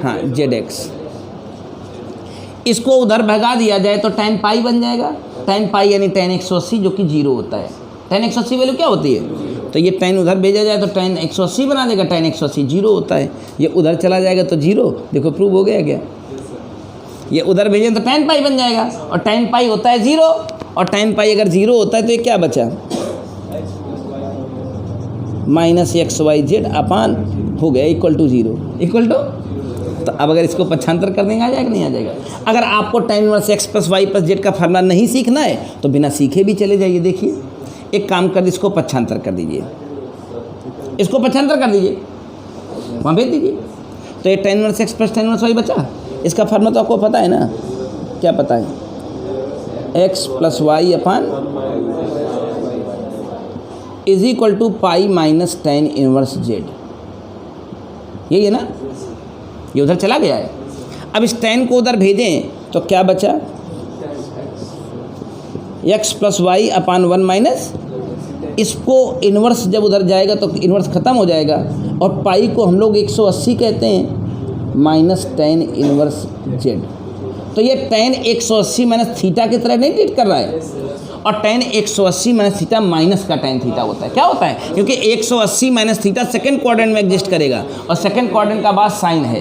हाँ zx। इसको उधर भगा दिया जाए तो tan पाई बन जाएगा, tan पाई यानी tan 180 जो कि 0 होता है। tan 180 वैल्यू क्या होती है, तो ये tan उधर भेजा जाए तो tan 180 बना देगा, tan 180 0 होता है, ये उधर चला जाएगा तो 0, देखो प्रूव हो गया क्या। ये उधर भेजें तो tan पाई बन जाएगा, और tan पाई होता है 0, और tan पाई अगर 0 होता है तो ये क्या बचा, माइनस xyz अपान हो गया = 0 इक्वल टू। तो अब अगर इसको पक्षांतर कर देंगे आ जाएगा, नहीं आ जाएगा। अगर आपको tan inverse x + y + z का फार्मूला नहीं सीखना है तो बिना सीखे भी चले जाइए। देखिए एक काम कर, इसको पक्षांतर कर दीजिए, इसको पक्षांतर कर दीजिए, वहाँ भेज दीजिए। तो ये tan inverse x + tan inverse y बचा, इसका फार्मूला तो आपको पता है ना, क्या पता है, x + y अपान = pi minus tan inverse z। यही है ना, ये उधर चला गया है। अब इस tan को उधर भेजें तो क्या बचा, x प्लस वाई अपान 1 माइनस, इसको इन्वर्स जब उधर जाएगा तो इन्वर्स ख़त्म हो जाएगा, और पाई को हम लोग 180 कहते हैं माइनस tan इन्वर्स z। तो ये tan 180 माइनस थीटा की तरह नहीं ट्रीट कर रहा है, और tan 180 माइनस थीटा माइनस का tan थीटा होता है। क्या होता है, क्योंकि 180 माइनस थीटा सेकंड क्वाड्रेंट में एग्जिस्ट करेगा, और सेकंड क्वाड्रेंट का बाद साइन है,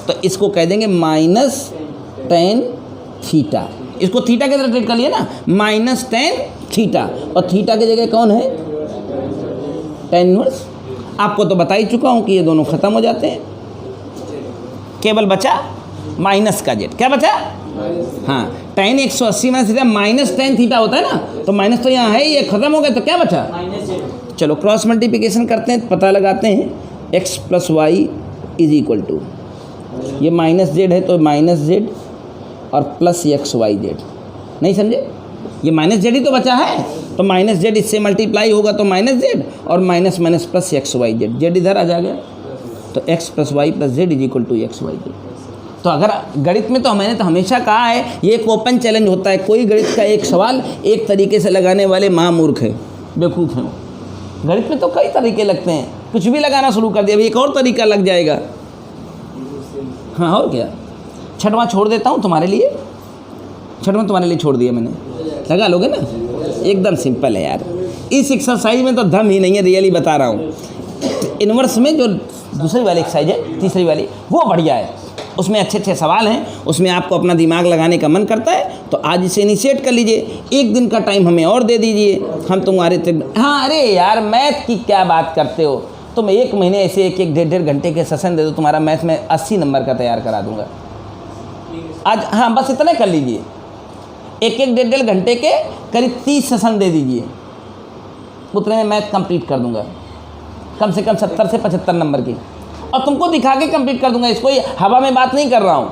तो इसको कह देंगे माइनस tan थीटा। इसको थीटा की तरह ट्रीट कर लिया ना, माइनस tan थीटा, और थीटा की जगह कौन है, tan इनवर्स। आपको तो बता ही चुका हूँ कि ये दोनों खत्म हो जाते हैं, केवल बचा माइनस का जेड। क्या बचा, हाँ, tan 180 minus theta minus tan theta होता है ना, तो माइनस तो यहाँ है, ये खत्म हो गया, तो क्या बचा, चलो क्रॉस मल्टीप्लिकेशन करते हैं, पता लगाते हैं, x plus y is equal to, ये माइनस जेड है तो माइनस जेड और प्लस एक्स वाई जेड। नहीं समझे, ये माइनस जेड ही तो बचा है, तो माइनस जेड इससे मल्टीप्लाई होगा तो माइनस जेड, और minus minus plus x y z, z इधर आ जाएगा, तो x plus y plus z is equal to x y z. तो अगर गणित में तो मैंने तो हमेशा कहा है, ये एक ओपन चैलेंज होता है, कोई गणित का एक सवाल एक तरीके से लगाने वाले महामूर्ख है, बेवकूफ़ हैं। गणित में तो कई तरीके लगते हैं, कुछ भी लगाना शुरू कर दिया, अभी एक और तरीका लग जाएगा। हाँ, और क्या, छठवां छोड़ देता हूँ तुम्हारे लिए, छठवां तुम्हारे लिए छोड़ दिया मैंने, लगा लोगे ना, एकदम सिंपल है यार। इस एक्सरसाइज में तो दम ही नहीं है, रियली बता रहा हूँ। इन्वर्स में जो दूसरी वाली एक्सरसाइज है, तीसरी वाली, वो बढ़िया है, उसमें अच्छे अच्छे सवाल हैं, उसमें आपको अपना दिमाग लगाने का मन करता है, तो आज इसे इनिशिएट कर लीजिए। एक दिन का टाइम हमें और दे दीजिए, हम तुम्हारे हाँ, अरे यार मैथ की क्या बात करते हो तुम, एक महीने ऐसे एक एक 1.5 घंटे के सेशन दे दो, तुम्हारा मैथ में 80 नंबर का तैयार करा दूंगा आज। हाँ, बस इतना कर लीजिए, एक एक 1.5 घंटे के करीब 30 सेशन दे दीजिए, उतने में मैथ कंप्लीट कर दूंगा, कम से कम 70 से 75 नंबर की, और तुमको दिखा के कंप्लीट कर दूंगा। इसको हवा में बात नहीं कर रहा हूँ,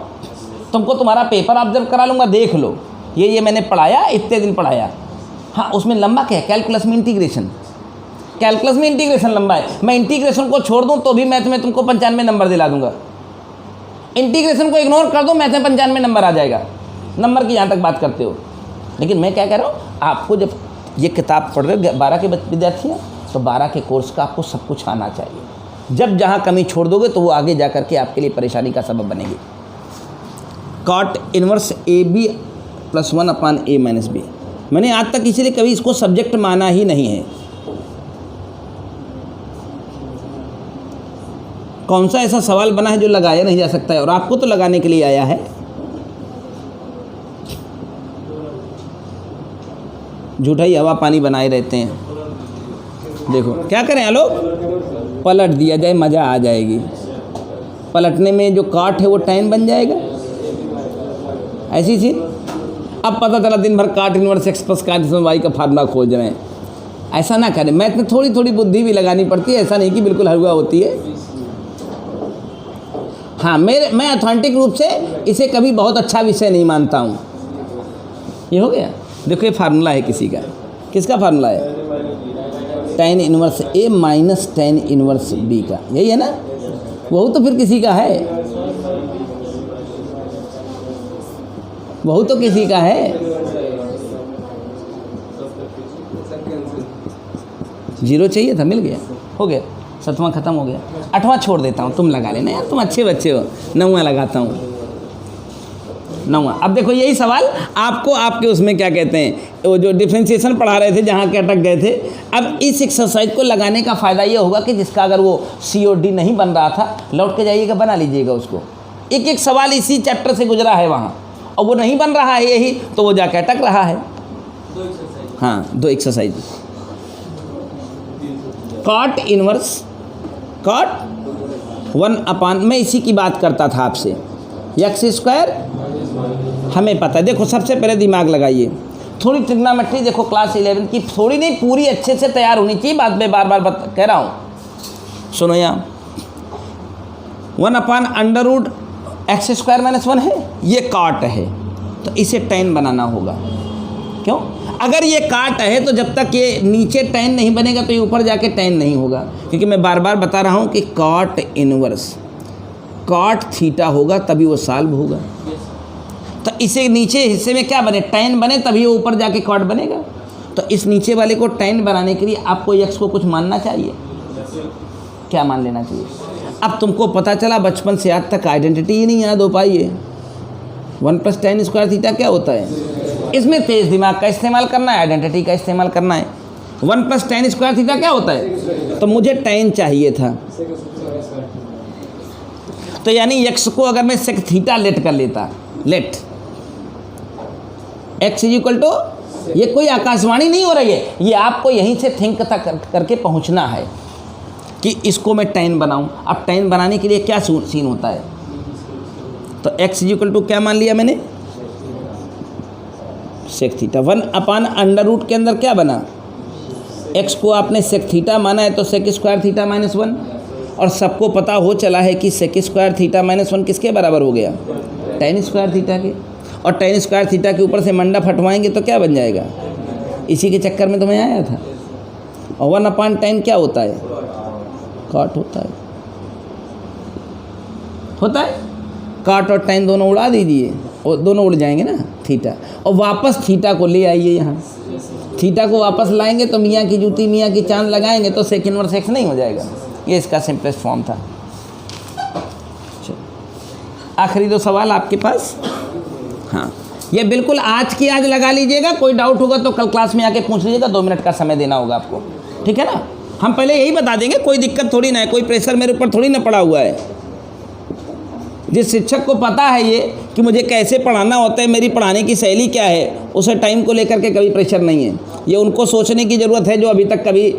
तुमको तुम्हारा पेपर ऑब्जर्व करा लूँगा, देख लो ये मैंने पढ़ाया, इतने दिन पढ़ाया। हाँ, उसमें लंबा क्या है, कैलकुलस में इंटीग्रेशन, कैलकुलस में इंटीग्रेशन लंबा है, मैं इंटीग्रेशन को छोड़ दूँ तो भी मैथ में तुमको 95 नंबर दिला दूंगा, इंटीग्रेशन को इग्नोर कर दो, मैथ में 95 नंबर आ जाएगा, नंबर की यहाँ तक बात करते हो। लेकिन मैं क्या कह रहा हूँ, आपको जब ये किताब पढ़ रहे हो 12 के विद्यार्थी हैं, तो 12 के कोर्स का आपको सब कुछ आना चाहिए। जब जहाँ कमी छोड़ दोगे तो वो आगे जा कर के आपके लिए परेशानी का सबब बनेगी। Cot inverse a b plus 1 upon a minus b, मैंने आज तक इसीलिए कभी इसको सब्जेक्ट माना ही नहीं है। कौन सा ऐसा सवाल बना है जो लगाया नहीं जा सकता है, और आपको तो लगाने के लिए आया है। झूठा ही हवा पानी बनाए रहते हैं। देखो क्या करें आलोक, पलट दिया जाए, मज़ा आ जाएगी। पलटने में जो काट है वो tan बन जाएगा, ऐसी चीज। अब पता चला दिन भर काट इनवर्स एक्स प्लस काट इसमें वाई का फार्मूला खोज रहे हैं। ऐसा ना करें, मैथ में थोड़ी थोड़ी बुद्धि भी लगानी पड़ती है, ऐसा नहीं कि बिल्कुल हलवा होती है। हाँ, मैं ऑथेंटिक रूप से इसे कभी बहुत अच्छा विषय नहीं मानता हूँ। ये हो गया, देखो ये फार्मूला है किसी का, किसका फार्मूला है, tan इनवर्स ए माइनस tan इनवर्स बी का, यही है ना, वही तो फिर किसी का है, वही तो किसी का है। 0 चाहिए था, मिल गया, हो गया, 7वां खत्म हो गया। 8वां छोड़ देता हूँ, तुम लगा लेना यार, तुम अच्छे बच्चे हो। 9वां लगाता हूँ, 9वां। अब देखो यही सवाल आपको आपके उसमें क्या कहते हैं, वो जो डिफ्रेंशिएशन पढ़ा रहे थे जहाँ के अटक गए थे। अब इस एक्सरसाइज को लगाने का फ़ायदा ये होगा कि जिसका अगर वो COD नहीं बन रहा था, लौट के जाइएगा, बना लीजिएगा उसको। एक एक सवाल इसी चैप्टर से गुजरा है वहाँ, और वो नहीं बन रहा है यही, तो वो जाके अटक रहा है। हाँ, 2 एक्सरसाइज। कॉट इनवर्स, कॉट 1 अपान, मैं इसी की बात करता था आपसे, एक्स स्क्वायर हमें पता है। देखो सबसे पहले दिमाग लगाइए, थोड़ी ट्रिग्नोमेट्री देखो क्लास 11 की, थोड़ी नहीं पूरी अच्छे से तैयार होनी चाहिए। बात मैं बार बार कह रहा हूँ, सुनो यहाँ। 1 upon under root x square minus 1 है, ये काट है, तो इसे tan बनाना होगा। क्यों? अगर ये काट है तो जब तक ये नीचे tan नहीं बनेगा तो ये ऊपर जाके tan नहीं होगा, क्योंकि मैं बार बार बता रहा हूँ कि कॉट इनवर्स कॉट थीटा होगा तभी वो सॉल्व होगा। तो इसे नीचे हिस्से में क्या बने, tan बने, तभी वो ऊपर जाके कॉट बनेगा। तो इस नीचे वाले को tan बनाने के लिए आपको x को कुछ मानना चाहिए, क्या मान लेना चाहिए। अब तुमको पता चला बचपन से आज तक आइडेंटिटी ही नहीं याद हो पाई है, 1 + tan स्क्वायर थीटा क्या होता है। इसमें तेज दिमाग का इस्तेमाल करना है, आइडेंटिटी का इस्तेमाल करना है। 1 + tan स्क्वायर थीटा क्या होता है, तो मुझे tan चाहिए था, तो यानी x को अगर मैं sec थीटा लेट कर लेता, लेट x = ये कोई आकाशवाणी नहीं हो रही है, ये आपको यहीं से थिंक तक करके पहुंचना है कि इसको मैं tan बनाऊं। अब tan बनाने के लिए क्या सीन होता है, तो x = क्या मान लिया मैंने, sec थीटा। 1/√, के अंदर क्या बना, x को आपने sec थीटा माना है तो sec स्क्वायर थीटा -1, और सबको पता हो चला है कि sec स्क्वायर थीटा -1 किसके बराबर हो गया, tan स्क्वायर थीटा के। और tan स्क्वायर थीटा के ऊपर से मंडा फटवाएंगे तो क्या बन जाएगा, इसी के चक्कर में तो मैं आया था। और 1/tan क्या होता है, कॉट होता है। कॉट और tan दोनों उड़ा दीजिए, और दोनों उड़ जाएंगे ना थीटा, और वापस थीटा को ले आइए यहाँ। थीटा को वापस लाएंगे तो मियाँ की जूती मियाँ की चांद लगाएंगे तो sec इनवर्स x नहीं हो जाएगा। ये इसका सिंपलेस्ट फॉर्म था। आखिरी 2 सवाल आपके पास। हाँ, ये बिल्कुल आज की आज लगा लीजिएगा, कोई डाउट होगा तो कल क्लास में आके पूछ लीजिएगा, 2 मिनट का समय देना होगा आपको, ठीक है ना। हम पहले यही बता देंगे, कोई दिक्कत थोड़ी ना है, कोई प्रेशर मेरे ऊपर थोड़ी ना पड़ा हुआ है। जिस शिक्षक को पता है ये कि मुझे कैसे पढ़ाना होता है, मेरी पढ़ाने की शैली क्या है, उसे टाइम को लेकर के कभी प्रेशर नहीं है। ये उनको सोचने की ज़रूरत है जो अभी तक कभी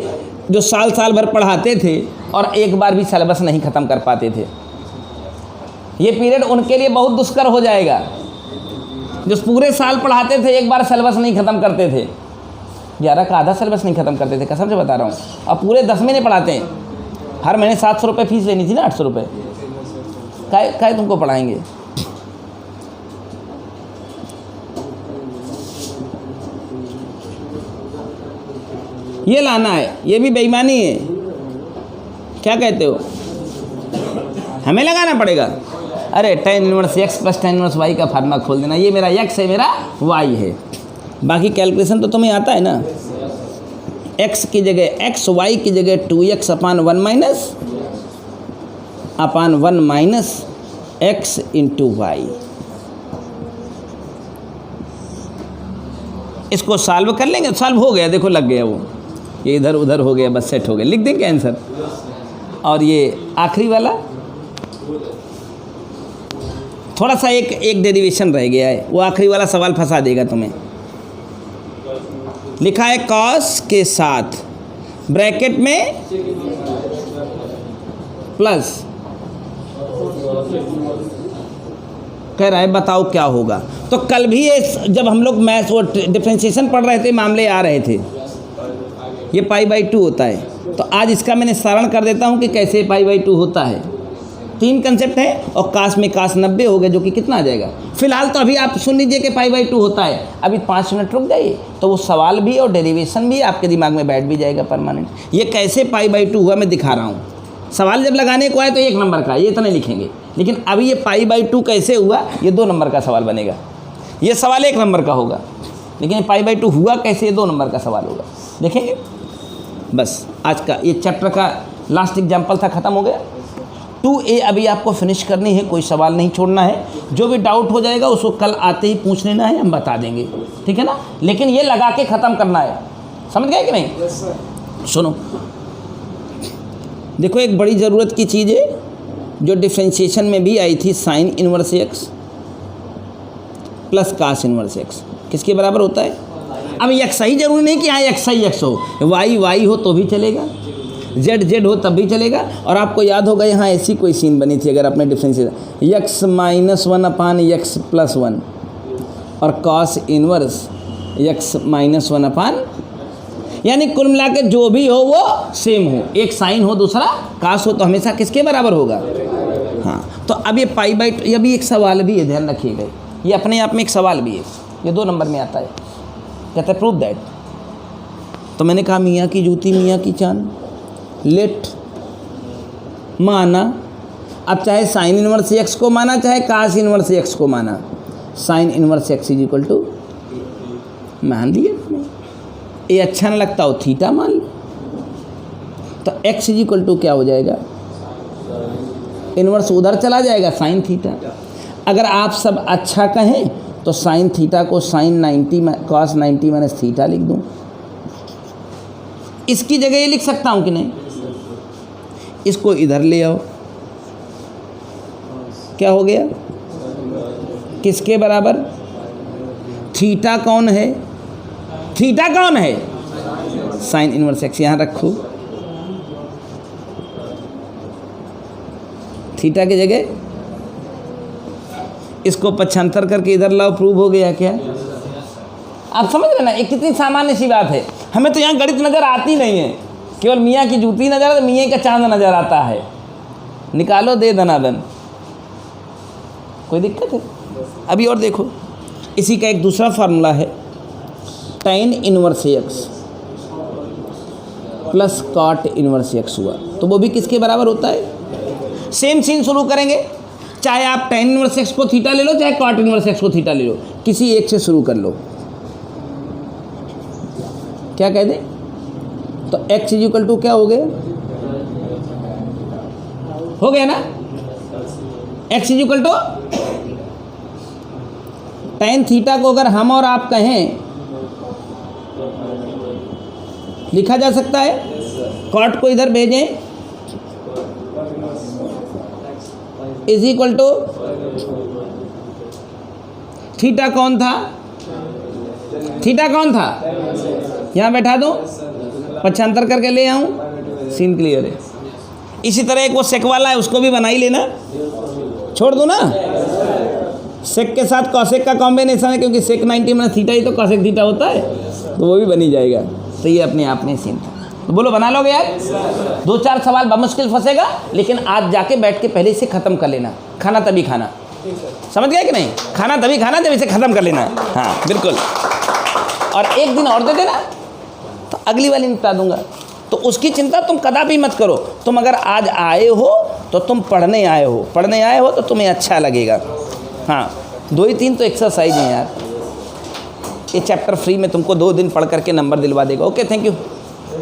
जो साल भर पढ़ाते थे और एक बार भी सिलेबस नहीं ख़त्म कर पाते थे। ये पीरियड उनके लिए बहुत दुष्कर हो जाएगा जो पूरे साल पढ़ाते थे, एक बार सिलेबस नहीं ख़त्म करते थे, 11 का आधा सिलेबस नहीं ख़त्म करते थे, कसम से बता रहा हूँ। अब पूरे 10 महीने पढ़ाते हैं, हर महीने 700 रुपये फीस लेनी थी ना, 800 रुपये काय तुमको पढ़ाएंगे। ये लाना है, ये भी बेईमानी है, क्या कहते हो, हमें लगाना पड़ेगा। अरे tan inverse x + tan inverse y का फार्मूला खोल देना, ये मेरा x है, मेरा y है, बाकी कैलकुलेशन तो तुम्हें आता है ना। x की जगह x, y की जगह 2x/1 x × y। इसको सॉल्व कर लेंगे, सॉल्व हो गया, देखो लग गया, वो ये इधर उधर हो गया, बस सेट हो गया, लिख देंगे आंसर। और ये आखिरी वाला थोड़ा सा एक डेरिवेशन रह गया है, वो आखिरी वाला सवाल फंसा देगा तुम्हें। लिखा है कॉस के साथ ब्रैकेट में प्लस, कह रहा है बताओ क्या होगा। तो कल भी ये जब हम लोग मैथ्स वो डिफरेंशिएशन पढ़ रहे थे, मामले आ रहे थे, ये π/2 होता है। तो आज इसका मैंने सारण कर देता हूँ कि कैसे π/2 होता है। 3 कंसेप्ट है, और कास में कास 90 हो गए, जो कि कितना आ जाएगा। फिलहाल तो अभी आप सुन लीजिए कि π/2 होता है, अभी 5 मिनट रुक जाइए तो वो सवाल भी और डेरिवेशन भी आपके दिमाग में बैठ भी जाएगा परमानेंट। ये कैसे π/2 हुआ मैं दिखा रहा हूँ। सवाल जब लगाने को आए तो 1 नंबर का ये इतना लिखेंगे, लेकिन अभी ये π/2 कैसे हुआ ये 2 नंबर का सवाल बनेगा। ये सवाल 1 नंबर का होगा, लेकिन π/2 हुआ कैसे ये 2 नंबर का सवाल होगा, देखेंगे। बस आज का ये चैप्टर का लास्ट एग्जाम्पल था, ख़त्म हो गया। 2A अभी आपको फिनिश करनी है, कोई सवाल नहीं छोड़ना है। जो भी डाउट हो जाएगा उसको कल आते ही पूछ लेना है, हम बता देंगे, ठीक है ना। लेकिन ये लगा के ख़त्म करना है, समझ गए कि नहीं। yes, सुनो, देखो एक बड़ी ज़रूरत की चीज़ है जो डिफ्रेंशिएशन में भी आई थी, sine inverse x plus cos inverse x किसके बराबर होता है। अब x ही जरूरी नहीं कि हाँ x ही x हो, y हो तो भी चलेगा, z हो तब भी चलेगा। और आपको याद होगा यहाँ ऐसी कोई सीन बनी थी, अगर आपने डिफ्रेंशिएशन x -1/x + 1 और कॉस इनवर्स x -1/, यानी कुल मिला के जो भी हो वो सेम हो, एक साइन हो दूसरा कास हो, तो हमेशा किसके बराबर होगा। हाँ, तो अब ये π/2 ये भी एक सवाल भी है, ध्यान रखिएगा, ये अपने आप में एक सवाल भी है, ये 2 नंबर में आता है, कहते हैं प्रूव दैट। तो मैंने कहा मियाँ की जूती मियाँ की चांद, लेट माना अब चाहे साइन इनवर्स एक्स को माना चाहे कास इनवर्स एक्स को माना, sine inverse x is equal to मान लिया। ये अच्छा न लगता हो थीटा मान लो, तो एक्स इज इक्वल टू क्या हो जाएगा, इनवर्स उधर चला जाएगा साइन थीटा। अगर आप सब अच्छा कहें तो साइन थीटा को साइन 90 कॉस 90 माइनस थीटा लिख दूँ। इसकी जगह ये लिख सकता हूँ कि नहीं, इसको इधर ले आओ, क्या हो गया, किसके बराबर, थीटा कौन है, थीटा कौन है, साइन इनवर्स एक्स। यहाँ रखो, थीटा की जगह इसको पक्षांतर करके इधर लाओ, प्रूव हो गया क्या। आप समझ रहे ना, ये कितनी सामान्य सी बात है। हमें तो यहाँ गणित नज़र आती नहीं है, केवल मियाँ की जूती नज़र आती, मियाँ का चांद नज़र आता है। निकालो दे धनाधन, कोई दिक्कत है। अभी और देखो, इसी का एक दूसरा फार्मूला है, tan inverse x plus cot inverse x हुआ, तो वो भी किसके बराबर होता है। सेम सीन शुरू करेंगे, चाहे आप tan इनवर्स एक्स को थीटा ले लो, चाहे कॉट इनवर्स एक्स को थीटा ले लो, किसी एक से शुरू कर लो। क्या कह दें, तो x इज इक्वल टू क्या हो गया, हो गया ना, x is equal to tan theta को अगर हम और आप कहें लिखा जा सकता है, कॉट को इधर भेजें, इज इक्वल टू थीटा कौन था, थीटा कौन था, यहाँ बैठा दूँ, पक्षांतर करके ले आऊँ, सीन क्लियर है। इसी तरह एक वो सेक वाला है, उसको भी बना ही लेना, छोड़ दो ना, सेक के साथ कॉसेक का कॉम्बिनेशन है, क्योंकि सेक 90 माइनस थीटा ही तो कॉसेक थीटा होता है, तो वो भी बनी जाएगा। तो ये अपने आप में सीन था। तो बोलो बना लोगे यार, 2-4 सवाल बमुश्किल फंसेगा, लेकिन आज जाके बैठ के पहले इसे ख़त्म कर लेना। खाना तभी खाना, समझ गया कि नहीं, खाना तभी खाना जब इसे ख़त्म कर लेना। हाँ बिल्कुल, और एक दिन और दे देना तो अगली वाली निपटा दूंगा। तो उसकी चिंता तुम कदापि मत करो। तुम अगर आज आए हो तो तुम पढ़ने आए हो, पढ़ने आए हो तो तुम्हें अच्छा लगेगा। हाँ 2 ही 3 तो एक्सरसाइज हैं यार, ये चैप्टर फ्री में तुमको 2 दिन पढ़ करके नंबर दिलवा देगा। Okay, thank you.